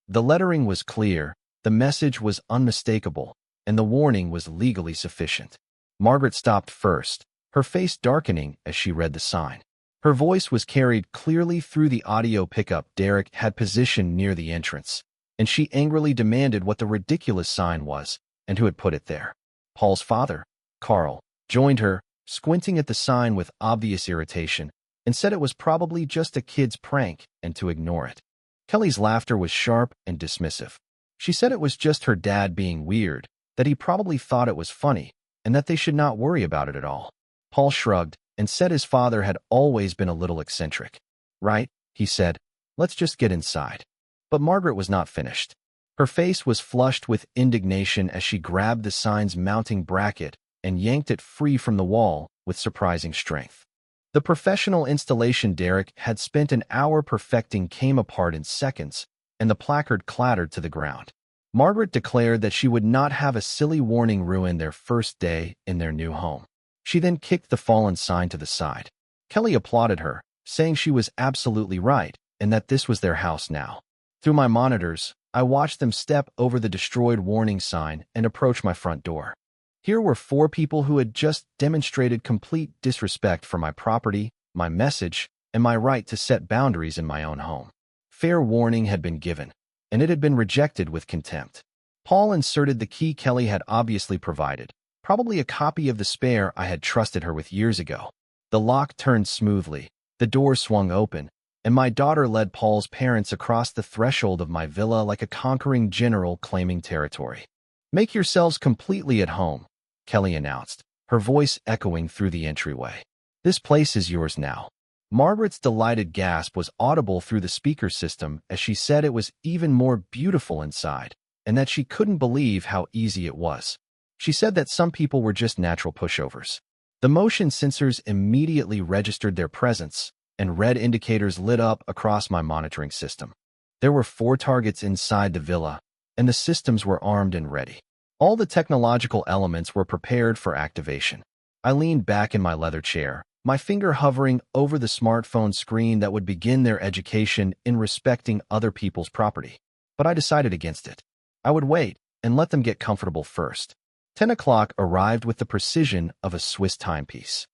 The lettering was clear, the message was unmistakable, and the warning was legally sufficient. Margaret stopped first, her face darkening as she read the sign. Her voice was carried clearly through the audio pickup Derek had positioned near the entrance, and she angrily demanded what the ridiculous sign was and who had put it there. Paul's father, Carl, joined her, squinting at the sign with obvious irritation, and said it was probably just a kid's prank and to ignore it. Kelly's laughter was sharp and dismissive. She said it was just her dad being weird, that he probably thought it was funny, and that they should not worry about it at all. Paul shrugged and said his father had always been a little eccentric. "Right," he said. "Let's just get inside." But Margaret was not finished. Her face was flushed with indignation as she grabbed the sign's mounting bracket and yanked it free from the wall with surprising strength. The professional installation Derek had spent an hour perfecting came apart in seconds, and the placard clattered to the ground. Margaret declared that she would not have a silly warning ruin their first day in their new home. She then kicked the fallen sign to the side. Kelly applauded her, saying she was absolutely right and that this was their house now. Through my monitors, I watched them step over the destroyed warning sign and approach my front door. Here were 4 people who had just demonstrated complete disrespect for my property, my message, and my right to set boundaries in my own home. Fair warning had been given, and it had been rejected with contempt. Paul inserted the key Kelly had obviously provided, probably a copy of the spare I had trusted her with years ago. The lock turned smoothly, the door swung open, and my daughter led Paul's parents across the threshold of my villa like a conquering general claiming territory. "Make yourselves completely at home," Kelly announced, her voice echoing through the entryway. "This place is yours now." Margaret's delighted gasp was audible through the speaker system as she said it was even more beautiful inside, and that she couldn't believe how easy it was. She said that some people were just natural pushovers. The motion sensors immediately registered their presence, and red indicators lit up across my monitoring system. There were 4 targets inside the villa, and the systems were armed and ready. All the technological elements were prepared for activation. I leaned back in my leather chair, my finger hovering over the smartphone screen that would begin their education in respecting other people's property. But I decided against it. I would wait and let them get comfortable first. 10 o'clock arrived with the precision of a Swiss timepiece.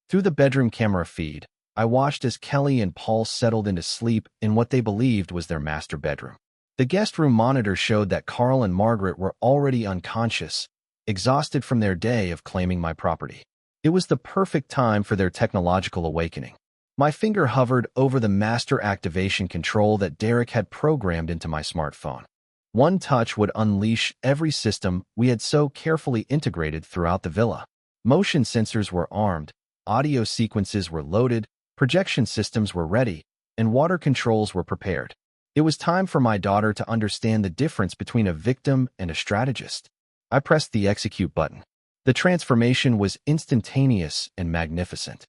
Through the bedroom camera feed, I watched as Kelly and Paul settled into sleep in what they believed was their master bedroom. The guest room monitor showed that Carl and Margaret were already unconscious, exhausted from their day of claiming my property. It was the perfect time for their technological awakening. My finger hovered over the master activation control that Derek had programmed into my smartphone. One touch would unleash every system we had so carefully integrated throughout the villa. Motion sensors were armed, audio sequences were loaded, projection systems were ready, and water controls were prepared. It was time for my daughter to understand the difference between a victim and a strategist. I pressed the execute button. The transformation was instantaneous and magnificent.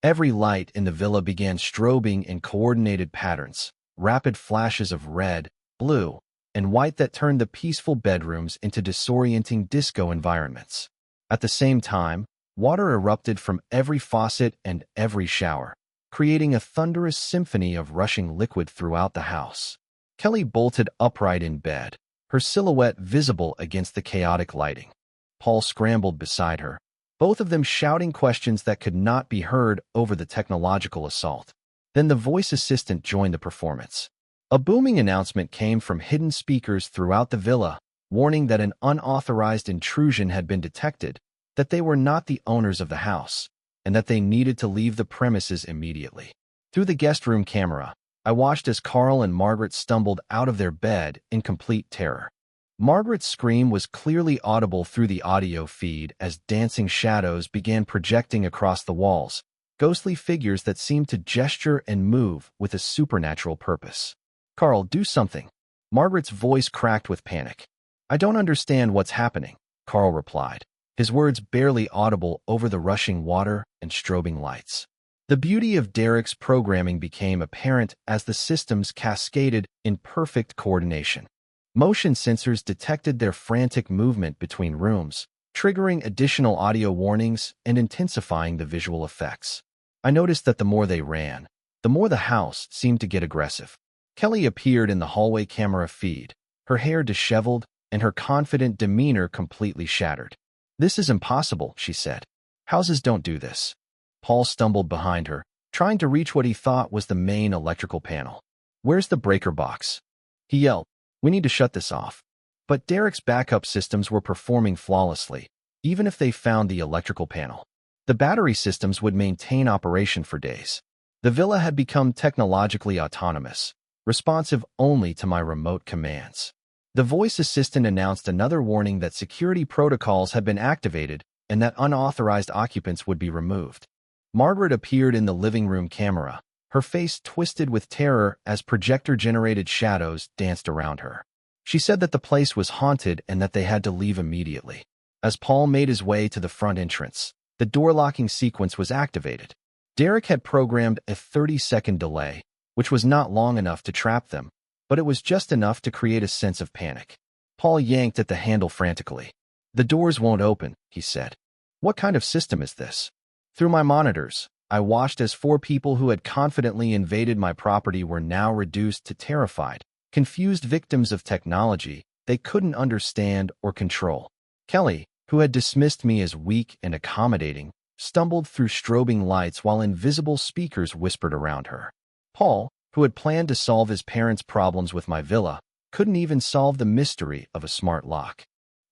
Every light in the villa began strobing in coordinated patterns, rapid flashes of red, blue, and white that turned the peaceful bedrooms into disorienting disco environments. At the same time, water erupted from every faucet and every shower, creating a thunderous symphony of rushing liquid throughout the house. Kelly bolted upright in bed, her silhouette visible against the chaotic lighting. Paul scrambled beside her, both of them shouting questions that could not be heard over the technological assault. Then the voice assistant joined the performance. A booming announcement came from hidden speakers throughout the villa, warning that an unauthorized intrusion had been detected, that they were not the owners of the house, and that they needed to leave the premises immediately. Through the guest room camera, I watched as Carl and Margaret stumbled out of their bed in complete terror. Margaret's scream was clearly audible through the audio feed as dancing shadows began projecting across the walls, ghostly figures that seemed to gesture and move with a supernatural purpose. "Carl, do something." Margaret's voice cracked with panic. "I don't understand what's happening," Carl replied, his words barely audible over the rushing water and strobing lights. The beauty of Derek's programming became apparent as the systems cascaded in perfect coordination. Motion sensors detected their frantic movement between rooms, triggering additional audio warnings and intensifying the visual effects. I noticed that the more they ran, the more the house seemed to get aggressive. Kelly appeared in the hallway camera feed, her hair disheveled and her confident demeanor completely shattered. "This is impossible," she said. "Houses don't do this." Paul stumbled behind her, trying to reach what he thought was the main electrical panel. "Where's the breaker box?" he yelled. "We need to shut this off." But Derek's backup systems were performing flawlessly, even if they found the electrical panel. The battery systems would maintain operation for days. The villa had become technologically autonomous, responsive only to my remote commands. The voice assistant announced another warning that security protocols had been activated and that unauthorized occupants would be removed. Margaret appeared in the living room camera, her Her face twisted with terror as projector-generated shadows danced around her. She said that the place was haunted and that they had to leave immediately. As Paul made his way to the front entrance, the door-locking sequence was activated. Derek had programmed a 30-second delay, which was not long enough to trap them, but it was just enough to create a sense of panic. Paul yanked at the handle frantically. "The doors won't open," he said. "What kind of system is this?" Through my monitors, I watched as 4 people who had confidently invaded my property were now reduced to terrified, confused victims of technology they couldn't understand or control. Kelly, who had dismissed me as weak and accommodating, stumbled through strobing lights while invisible speakers whispered around her. Paul, who had planned to solve his parents' problems with my villa, couldn't even solve the mystery of a smart lock.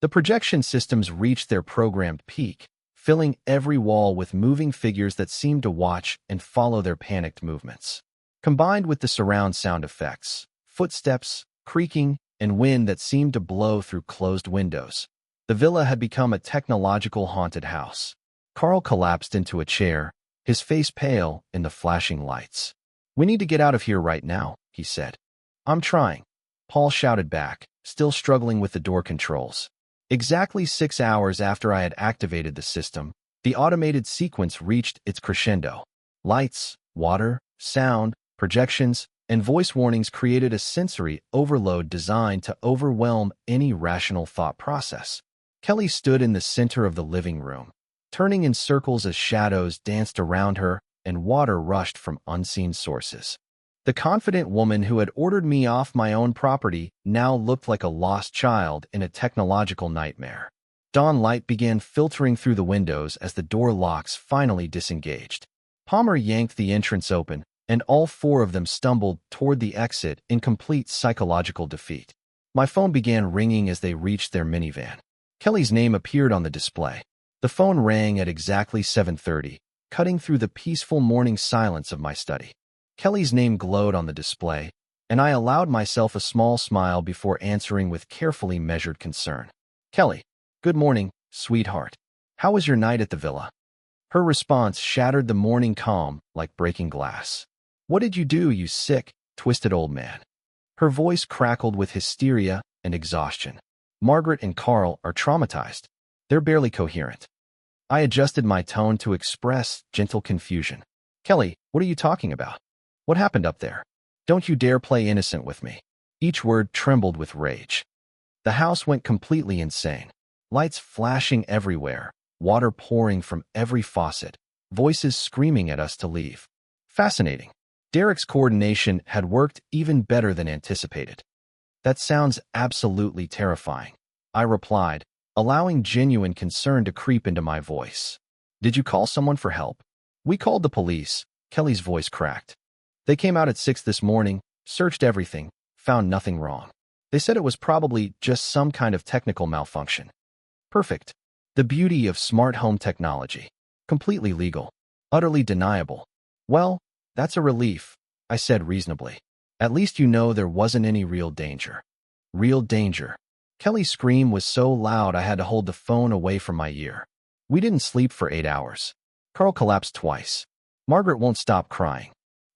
The projection systems reached their programmed peak, filling every wall with moving figures that seemed to watch and follow their panicked movements. Combined with the surround sound effects, footsteps, creaking, and wind that seemed to blow through closed windows, the villa had become a technological haunted house. Carl collapsed into a chair, his face pale in the flashing lights. "We need to get out of here right now," he said. "I'm trying," Paul shouted back, still struggling with the door controls. Exactly 6 hours after I had activated the system, the automated sequence reached its crescendo. Lights, water, sound, projections, and voice warnings created a sensory overload designed to overwhelm any rational thought process. Kelly stood in the center of the living room, turning in circles as shadows danced around her and water rushed from unseen sources. The confident woman who had ordered me off my own property now looked like a lost child in a technological nightmare. Dawn light began filtering through the windows as the door locks finally disengaged. Palmer yanked the entrance open, and all 4 of them stumbled toward the exit in complete psychological defeat. My phone began ringing as they reached their minivan. Kelly's name appeared on the display. The phone rang at exactly 7:30, cutting through the peaceful morning silence of my study. Kelly's name glowed on the display, and I allowed myself a small smile before answering with carefully measured concern. "Kelly, good morning, sweetheart. How was your night at the villa?" Her response shattered the morning calm like breaking glass. "What did you do, you sick, twisted old man?" Her voice crackled with hysteria and exhaustion. "Margaret and Carl are traumatized. They're barely coherent." I adjusted my tone to express gentle confusion. "Kelly, what are you talking about? What happened up there? Don't you dare play innocent with me." Each word trembled with rage. The house went completely insane. Lights flashing everywhere, water pouring from every faucet, voices screaming at us to leave. Fascinating. Derek's coordination had worked even better than anticipated. "That sounds absolutely terrifying," I replied, allowing genuine concern to creep into my voice. "Did you call someone for help?" "We called the police," Kelly's voice cracked. "They came out at 6 this morning, searched everything, found nothing wrong. They said it was probably just some kind of technical malfunction." Perfect. The beauty of smart home technology. Completely legal. Utterly deniable. "Well, that's a relief," I said reasonably. "At least you know there wasn't any real danger." Real danger. Kelly's scream was so loud I had to hold the phone away from my ear. We didn't sleep for 8 hours. Carl collapsed twice. Margaret won't stop crying.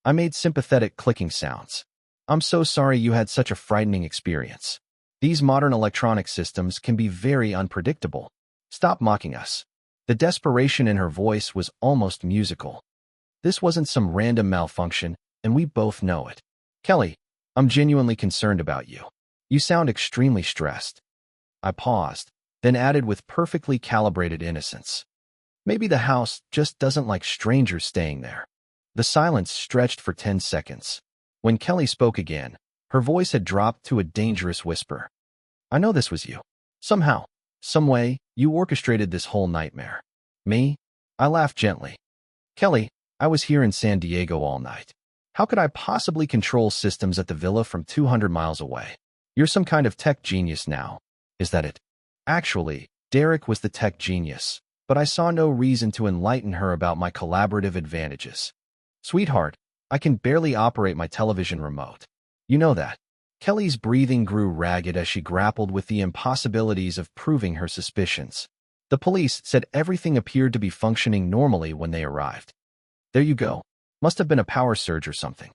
I made sympathetic clicking sounds. "I'm so sorry you had such a frightening experience. These modern electronic systems can be very unpredictable. Stop mocking us." The desperation in her voice was almost musical. "This wasn't some random malfunction, and we both know it. Kelly, I'm genuinely concerned about you. You sound extremely stressed." I paused, then added with perfectly calibrated innocence. "Maybe the house just doesn't like strangers staying there." The silence stretched for 10 seconds. When Kelly spoke again, her voice had dropped to a dangerous whisper. "I know this was you. Somehow, some way, you orchestrated this whole nightmare." "Me?" I laughed gently. "Kelly, I was here in San Diego all night. How could I possibly control systems at the villa from 200 miles away? You're some kind of tech genius now. Is that it?" Actually, Derek was the tech genius, but I saw no reason to enlighten her about my collaborative advantages. "Sweetheart, I can barely operate my television remote. You know that." Kelly's breathing grew ragged as she grappled with the impossibilities of proving her suspicions. "The police said everything appeared to be functioning normally when they arrived." "There you go. Must have been a power surge or something.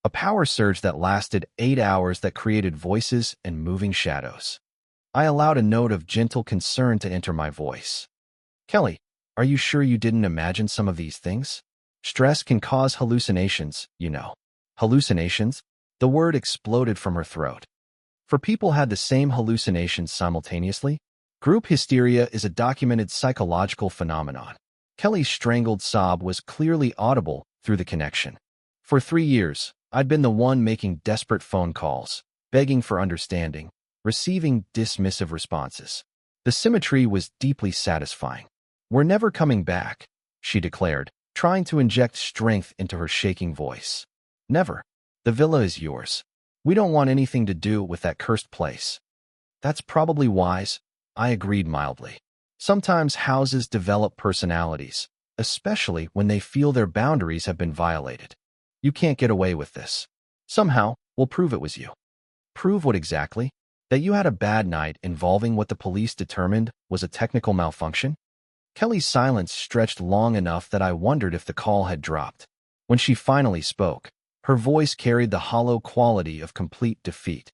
A power surge that lasted 8 hours that created voices and moving shadows. I allowed a note of gentle concern to enter my voice. Kelly, are you sure you didn't imagine some of these things? Stress can cause hallucinations, you know. Hallucinations? The word exploded from her throat. For people had the same hallucinations simultaneously? Group hysteria is a documented psychological phenomenon. Kelly's strangled sob was clearly audible through the connection. For 3 years, I'd been the one making desperate phone calls, begging for understanding, receiving dismissive responses. The symmetry was deeply satisfying. "We're never coming back," she declared, trying to inject strength into her shaking voice. "Never. The villa is yours. We don't want anything to do with that cursed place." "That's probably wise," I agreed mildly. "Sometimes houses develop personalities, especially when they feel their boundaries have been violated. You can't get away with this. Somehow, we'll prove it was you." "Prove what exactly? That you had a bad night involving what the police determined was a technical malfunction?" Kelly's silence stretched long enough that I wondered if the call had dropped. When she finally spoke, her voice carried the hollow quality of complete defeat.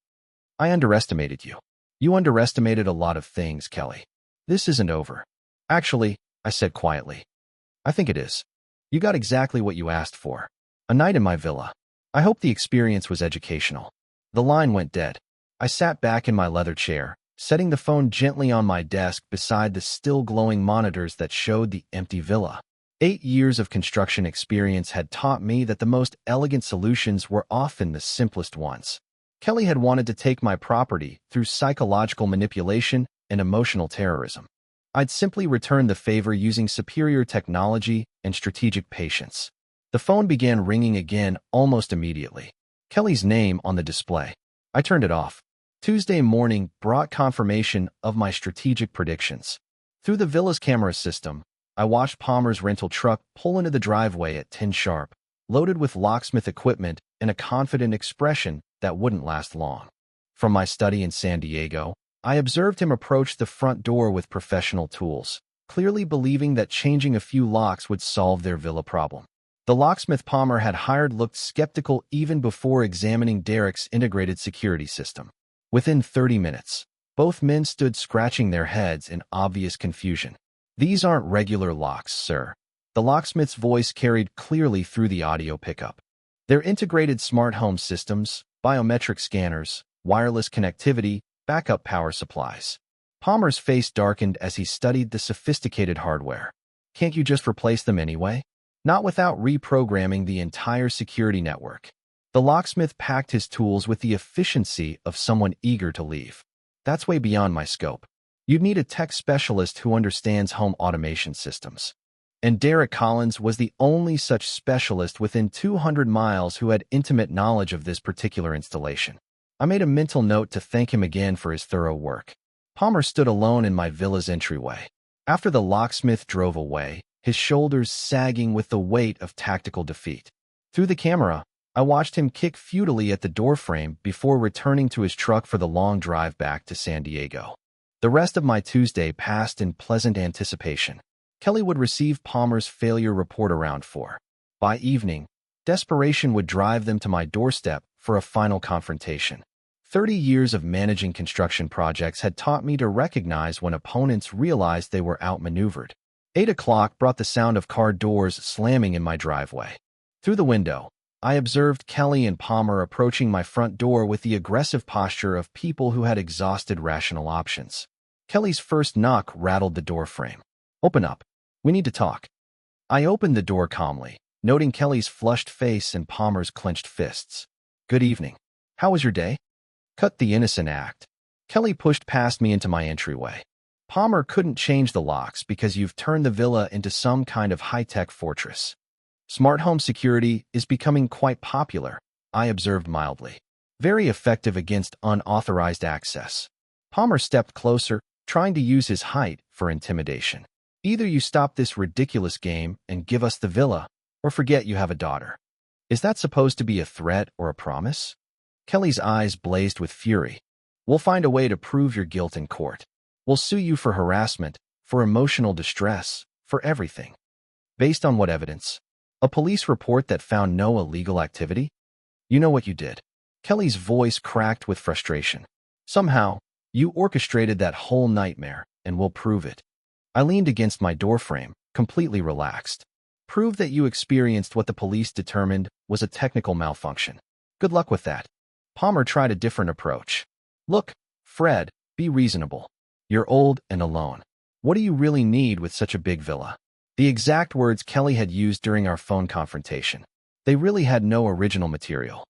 "I underestimated you. You underestimated a lot of things, Kelly. This isn't over." "Actually," I said quietly, "I think it is. You got exactly what you asked for. A night in my villa. I hope the experience was educational." The line went dead. I sat back in my leather chair, setting the phone gently on my desk beside the still glowing monitors that showed the empty villa. 8 years of construction experience had taught me that the most elegant solutions were often the simplest ones. Kelly had wanted to take my property through psychological manipulation and emotional terrorism. I'd simply returned the favor using superior technology and strategic patience. The phone began ringing again almost immediately. Kelly's name on the display. I turned it off. Tuesday morning brought confirmation of my strategic predictions. Through the villa's camera system, I watched Palmer's rental truck pull into the driveway at 10 sharp, loaded with locksmith equipment and a confident expression that wouldn't last long. From my study in San Diego, I observed him approach the front door with professional tools, clearly believing that changing a few locks would solve their villa problem. The locksmith Palmer had hired looked skeptical even before examining Derek's integrated security system. Within 30 minutes, both men stood scratching their heads in obvious confusion. "These aren't regular locks, sir." The locksmith's voice carried clearly through the audio pickup. "They're integrated smart home systems, biometric scanners, wireless connectivity, backup power supplies." Palmer's face darkened as he studied the sophisticated hardware. "Can't you just replace them anyway?" "Not without reprogramming the entire security network." The locksmith packed his tools with the efficiency of someone eager to leave. "That's way beyond my scope. You'd need a tech specialist who understands home automation systems." And Derek Collins was the only such specialist within 200 miles who had intimate knowledge of this particular installation. I made a mental note to thank him again for his thorough work. Palmer stood alone in my villa's entryway. After the locksmith drove away, his shoulders sagging with the weight of tactical defeat. Through the camera, I watched him kick futilely at the doorframe before returning to his truck for the long drive back to San Diego. The rest of my Tuesday passed in pleasant anticipation. Kelly would receive Palmer's failure report around 4. By evening, desperation would drive them to my doorstep for a final confrontation. 30 years of managing construction projects had taught me to recognize when opponents realized they were outmaneuvered. 8 o'clock brought the sound of car doors slamming in my driveway. Through the window, I observed Kelly and Palmer approaching my front door with the aggressive posture of people who had exhausted rational options. Kelly's first knock rattled the doorframe. "Open up. We need to talk." I opened the door calmly, noting Kelly's flushed face and Palmer's clenched fists. "Good evening. How was your day?" "Cut the innocent act." Kelly pushed past me into my entryway. "Palmer couldn't change the locks because you've turned the villa into some kind of high-tech fortress. Smart home security is becoming quite popular," I observed mildly. "Very effective against unauthorized access." Palmer stepped closer, trying to use his height for intimidation. "Either you stop this ridiculous game and give us the villa, or forget you have a daughter." "Is that supposed to be a threat or a promise?" Kelly's eyes blazed with fury. "We'll find a way to prove your guilt in court. We'll sue you for harassment, for emotional distress, for everything." "Based on what evidence?" A police report that found no illegal activity? You know what you did. Kelly's voice cracked with frustration. Somehow, you orchestrated that whole nightmare, and we'll prove it. I leaned against my doorframe, completely relaxed. Prove that you experienced what the police determined was a technical malfunction. Good luck with that. Palmer tried a different approach. Look, Fred, be reasonable. You're old and alone. What do you really need with such a big villa? The exact words Kelly had used during our phone confrontation. They really had no original material.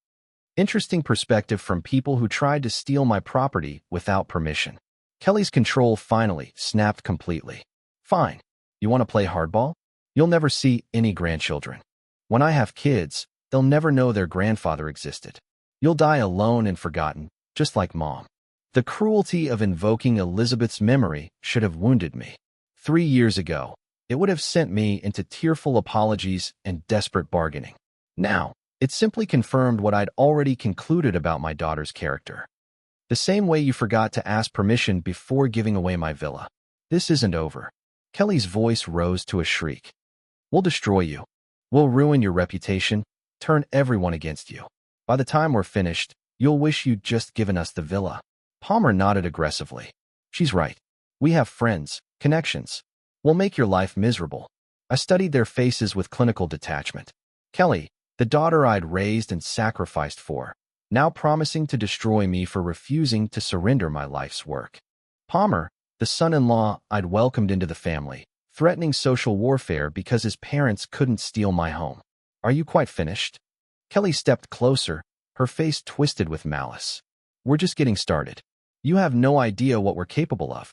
Interesting perspective from people who tried to steal my property without permission. Kelly's control finally snapped completely. Fine. You want to play hardball? You'll never see any grandchildren. When I have kids, they'll never know their grandfather existed. You'll die alone and forgotten, just like Mom. The cruelty of invoking Elizabeth's memory should have wounded me. 3 years ago, it would have sent me into tearful apologies and desperate bargaining. Now, it simply confirmed what I'd already concluded about my daughter's character. The same way you forgot to ask permission before giving away my villa. This isn't over. Kelly's voice rose to a shriek. We'll destroy you. We'll ruin your reputation, turn everyone against you. By the time we're finished, you'll wish you'd just given us the villa. Palmer nodded aggressively. She's right. We have friends, connections. We'll make your life miserable. I studied their faces with clinical detachment. Kelly, the daughter I'd raised and sacrificed for, now promising to destroy me for refusing to surrender my life's work. Palmer, the son-in-law I'd welcomed into the family, threatening social warfare because his parents couldn't steal my home. Are you quite finished? Kelly stepped closer, her face twisted with malice. We're just getting started. You have no idea what we're capable of.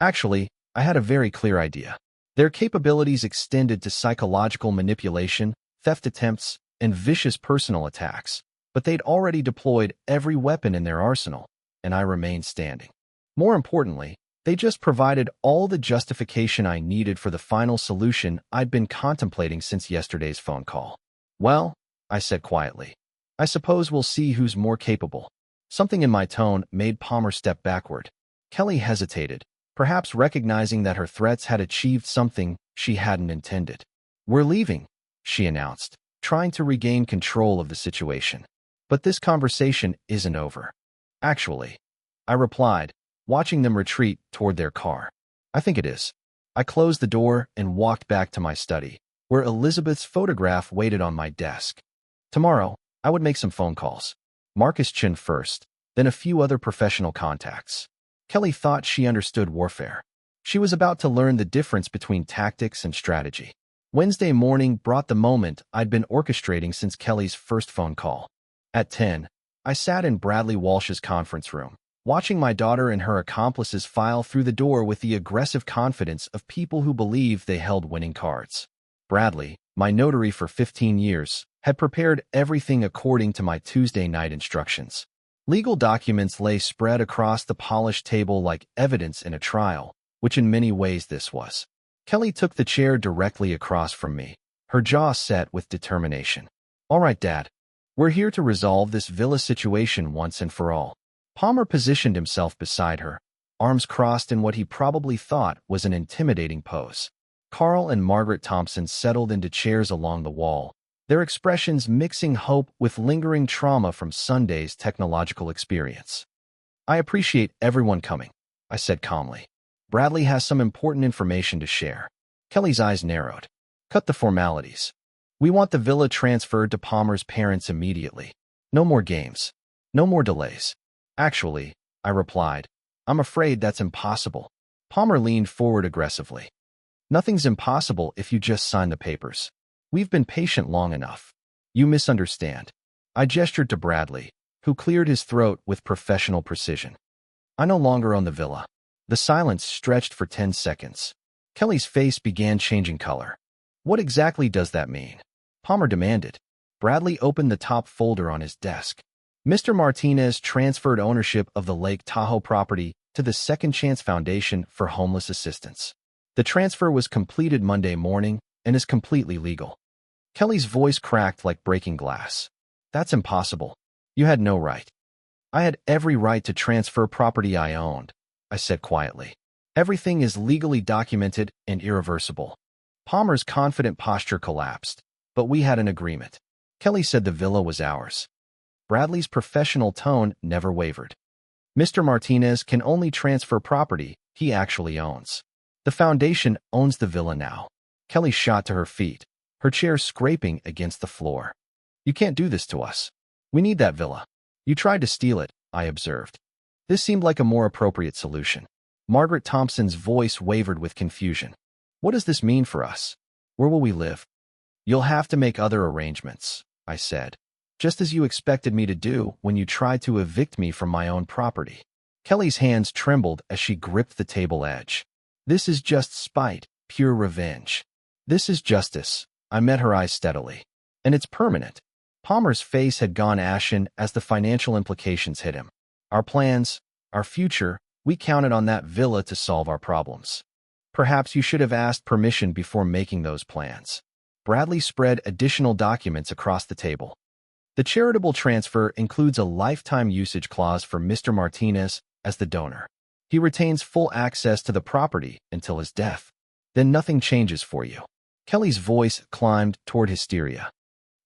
Actually, I had a very clear idea. Their capabilities extended to psychological manipulation, theft attempts, and vicious personal attacks, but they'd already deployed every weapon in their arsenal, and I remained standing. More importantly, they just provided all the justification I needed for the final solution I'd been contemplating since yesterday's phone call. Well, I said quietly, I suppose we'll see who's more capable. Something in my tone made Palmer step backward. Kelly hesitated, perhaps recognizing that her threats had achieved something she hadn't intended. We're leaving, she announced, trying to regain control of the situation. But this conversation isn't over. Actually, I replied, watching them retreat toward their car. I think it is. I closed the door and walked back to my study, where Elizabeth's photograph waited on my desk. Tomorrow, I would make some phone calls. Marcus Chin first, then a few other professional contacts. Kelly thought she understood warfare. She was about to learn the difference between tactics and strategy. Wednesday morning brought the moment I'd been orchestrating since Kelly's first phone call. At 10, I sat in Bradley Walsh's conference room, watching my daughter and her accomplices file through the door with the aggressive confidence of people who believe they held winning cards. Bradley, my notary for 15 years, had prepared everything according to my Tuesday night instructions. Legal documents lay spread across the polished table like evidence in a trial, which in many ways this was. Kelly took the chair directly across from me, her jaw set with determination. All right, Dad. We're here to resolve this villa situation once and for all. Palmer positioned himself beside her, arms crossed in what he probably thought was an intimidating pose. Carl and Margaret Thompson settled into chairs along the wall, their expressions mixing hope with lingering trauma from Sunday's technological experience. I appreciate everyone coming, I said calmly. Bradley has some important information to share. Kelly's eyes narrowed. Cut the formalities. We want the villa transferred to Palmer's parents immediately. No more games. No more delays. Actually, I replied, I'm afraid that's impossible. Palmer leaned forward aggressively. Nothing's impossible if you just sign the papers. We've been patient long enough. You misunderstand. I gestured to Bradley, who cleared his throat with professional precision. I no longer own the villa. The silence stretched for 10 seconds. Kelly's face began changing color. What exactly does that mean? Palmer demanded. Bradley opened the top folder on his desk. Mr. Martinez transferred ownership of the Lake Tahoe property to the Second Chance Foundation for Homeless Assistance. The transfer was completed Monday morning and is completely legal. Kelly's voice cracked like breaking glass. That's impossible. You had no right. I had every right to transfer property I owned, I said quietly. Everything is legally documented and irreversible. Palmer's confident posture collapsed. But we had an agreement. Kelly said the villa was ours. Bradley's professional tone never wavered. Mr. Martinez can only transfer property he actually owns. The foundation owns the villa now. Kelly shot to her feet, her chair scraping against the floor. You can't do this to us. We need that villa. You tried to steal it, I observed. This seemed like a more appropriate solution. Margaret Thompson's voice wavered with confusion. What does this mean for us? Where will we live? You'll have to make other arrangements, I said, just as you expected me to do when you tried to evict me from my own property. Kelly's hands trembled as she gripped the table edge. This is just spite, pure revenge. This is justice. I met her eyes steadily. And it's permanent. Palmer's face had gone ashen as the financial implications hit him. Our plans, our future, we counted on that villa to solve our problems. Perhaps you should have asked permission before making those plans. Bradley spread additional documents across the table. The charitable transfer includes a lifetime usage clause for Mr. Martinez as the donor. He retains full access to the property until his death. Then nothing changes for you. Kelly's voice climbed toward hysteria.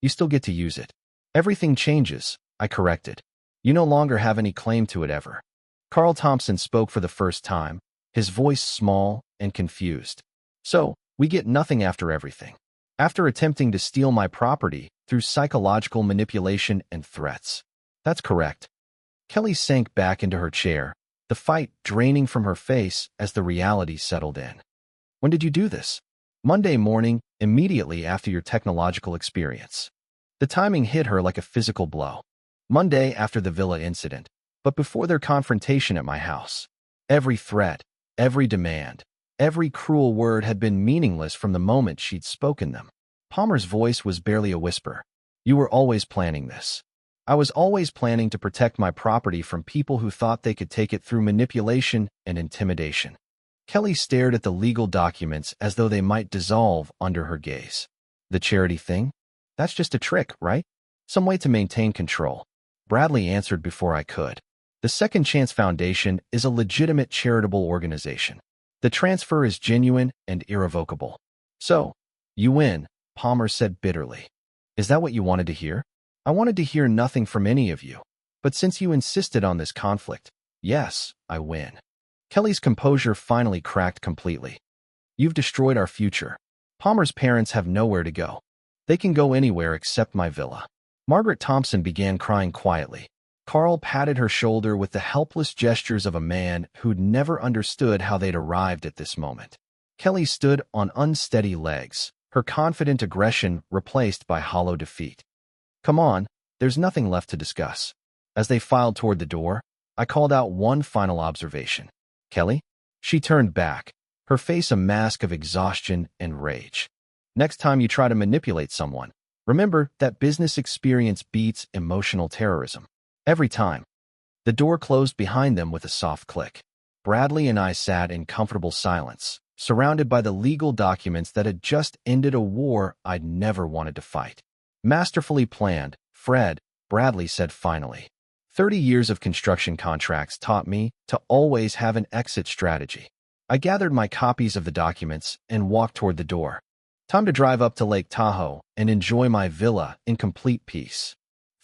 You still get to use it. Everything changes, I corrected. You no longer have any claim to it ever. Carl Thompson spoke for the first time, his voice small and confused. So, we get nothing after everything. After attempting to steal my property through psychological manipulation and threats. That's correct. Kelly sank back into her chair, the fight draining from her face as the reality settled in. When did you do this? Monday morning, immediately after your technological experience. The timing hit her like a physical blow. Monday after the villa incident, but before their confrontation at my house. Every threat, every demand, every cruel word had been meaningless from the moment she'd spoken them. Palmer's voice was barely a whisper. You were always planning this. I was always planning to protect my property from people who thought they could take it through manipulation and intimidation. Kelly stared at the legal documents as though they might dissolve under her gaze. The charity thing? That's just a trick, right? Some way to maintain control. Bradley answered before I could. The Second Chance Foundation is a legitimate charitable organization. The transfer is genuine and irrevocable. So, you win, Palmer said bitterly. Is that what you wanted to hear? I wanted to hear nothing from any of you. But since you insisted on this conflict, yes, I win. Kelly's composure finally cracked completely. You've destroyed our future. Palmer's parents have nowhere to go. They can go anywhere except my villa. Margaret Thompson began crying quietly. Carl patted her shoulder with the helpless gestures of a man who'd never understood how they'd arrived at this moment. Kelly stood on unsteady legs, her confident aggression replaced by hollow defeat. Come on, there's nothing left to discuss. As they filed toward the door, I called out one final observation. Kelly? She turned back, her face a mask of exhaustion and rage. Next time you try to manipulate someone, remember that business experience beats emotional terrorism. Every time. The door closed behind them with a soft click. Bradley and I sat in comfortable silence, surrounded by the legal documents that had just ended a war I'd never wanted to fight. Masterfully planned, Fred, Bradley said finally. 30 years of construction contracts taught me to always have an exit strategy. I gathered my copies of the documents and walked toward the door. Time to drive up to Lake Tahoe and enjoy my villa in complete peace.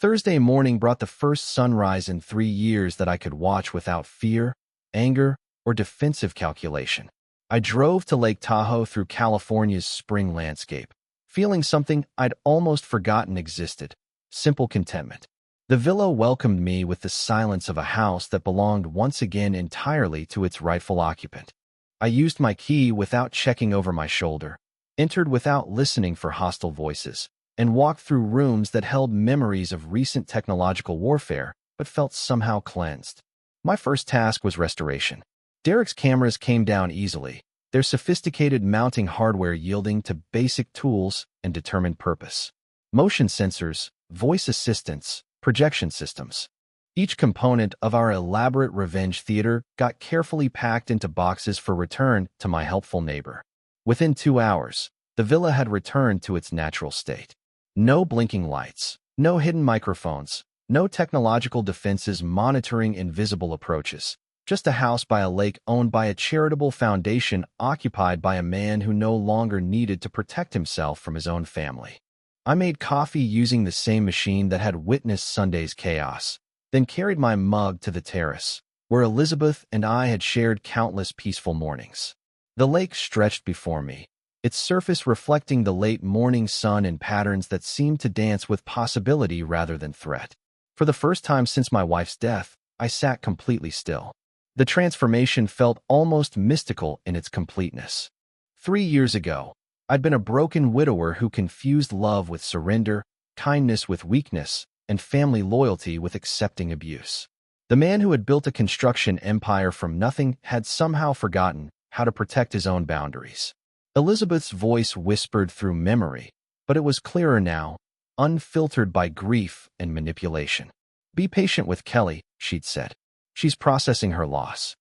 Thursday morning brought the first sunrise in 3 years that I could watch without fear, anger, or defensive calculation. I drove to Lake Tahoe through California's spring landscape, feeling something I'd almost forgotten existed: simple contentment. The villa welcomed me with the silence of a house that belonged once again entirely to its rightful occupant. I used my key without checking over my shoulder, entered without listening for hostile voices, and walked through rooms that held memories of recent technological warfare but felt somehow cleansed. My first task was restoration. Derek's cameras came down easily, their sophisticated mounting hardware yielding to basic tools and determined purpose. Motion sensors, voice assistants, projection systems. Each component of our elaborate revenge theater got carefully packed into boxes for return to my helpful neighbor. Within 2 hours, the villa had returned to its natural state. No blinking lights, no hidden microphones, no technological defenses monitoring invisible approaches. Just a house by a lake owned by a charitable foundation occupied by a man who no longer needed to protect himself from his own family. I made coffee using the same machine that had witnessed Sunday's chaos, then carried my mug to the terrace, where Elizabeth and I had shared countless peaceful mornings. The lake stretched before me, its surface reflecting the late morning sun in patterns that seemed to dance with possibility rather than threat. For the first time since my wife's death, I sat completely still. The transformation felt almost mystical in its completeness. 3 years ago, I'd been a broken widower who confused love with surrender, kindness with weakness, and family loyalty with accepting abuse. The man who had built a construction empire from nothing had somehow forgotten how to protect his own boundaries. Elizabeth's voice whispered through memory, but it was clearer now, unfiltered by grief and manipulation. "Be patient with Kelly," she'd said. "She's processing her loss."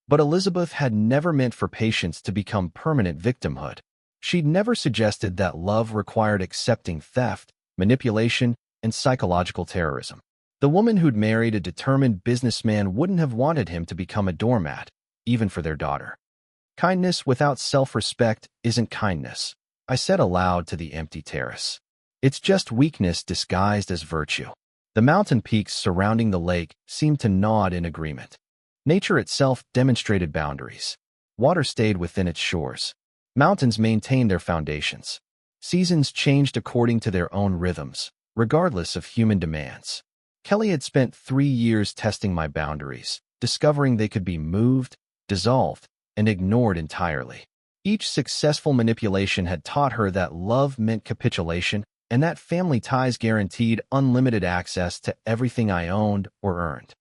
But Elizabeth had never meant for patience to become permanent victimhood. She'd never suggested that love required accepting theft, manipulation, and psychological terrorism. The woman who'd married a determined businessman wouldn't have wanted him to become a doormat, even for their daughter. "Kindness without self-respect isn't kindness," I said aloud to the empty terrace. "It's just weakness disguised as virtue." The mountain peaks surrounding the lake seemed to nod in agreement. Nature itself demonstrated boundaries. Water stayed within its shores. Mountains maintained their foundations. Seasons changed according to their own rhythms, regardless of human demands. Kelly had spent 3 years testing my boundaries, discovering they could be moved, dissolved, and ignored entirely. Each successful manipulation had taught her that love meant capitulation and that family ties guaranteed unlimited access to everything I owned or earned.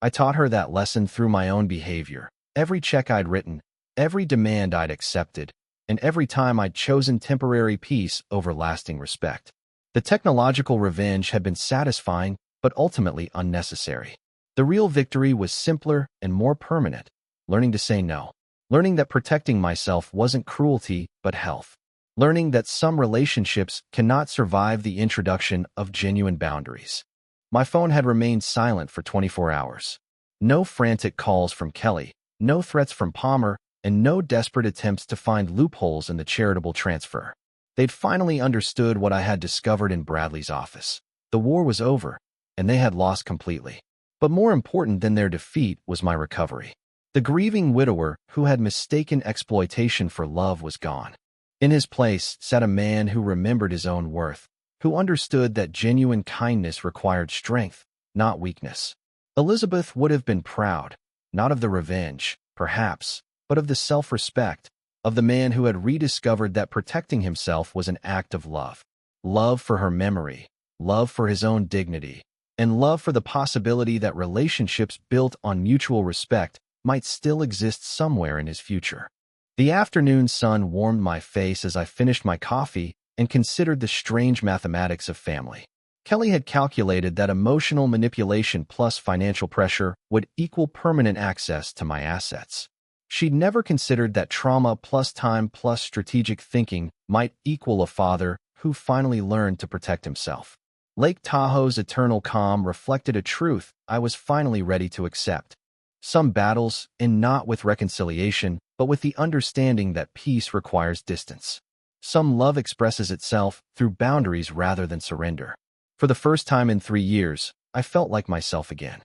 I taught her that lesson through my own behavior, every check I'd written, every demand I'd accepted, and every time I'd chosen temporary peace over lasting respect. The technological revenge had been satisfying, but ultimately unnecessary. The real victory was simpler and more permanent, learning to say no, learning that protecting myself wasn't cruelty but health, learning that some relationships cannot survive the introduction of genuine boundaries. My phone had remained silent for 24 hours. No frantic calls from Kelly, no threats from Palmer, and no desperate attempts to find loopholes in the charitable transfer. They'd finally understood what I had discovered in Bradley's office. The war was over, and they had lost completely. But more important than their defeat was my recovery. The grieving widower who had mistaken exploitation for love was gone. In his place sat a man who remembered his own worth, who understood that genuine kindness required strength, not weakness. Elizabeth would have been proud, not of the revenge, perhaps, but of the self-respect, of the man who had rediscovered that protecting himself was an act of love. Love for her memory, love for his own dignity, and love for the possibility that relationships built on mutual respect might still exist somewhere in his future. The afternoon sun warmed my face as I finished my coffee and considered the strange mathematics of family. Kelly had calculated that emotional manipulation plus financial pressure would equal permanent access to my assets. She'd never considered that trauma plus time plus strategic thinking might equal a father who finally learned to protect himself. Lake Tahoe's eternal calm reflected a truth I was finally ready to accept. Some battles end not with reconciliation, but with the understanding that peace requires distance. Some love expresses itself through boundaries rather than surrender. For the first time in 3 years, I felt like myself again.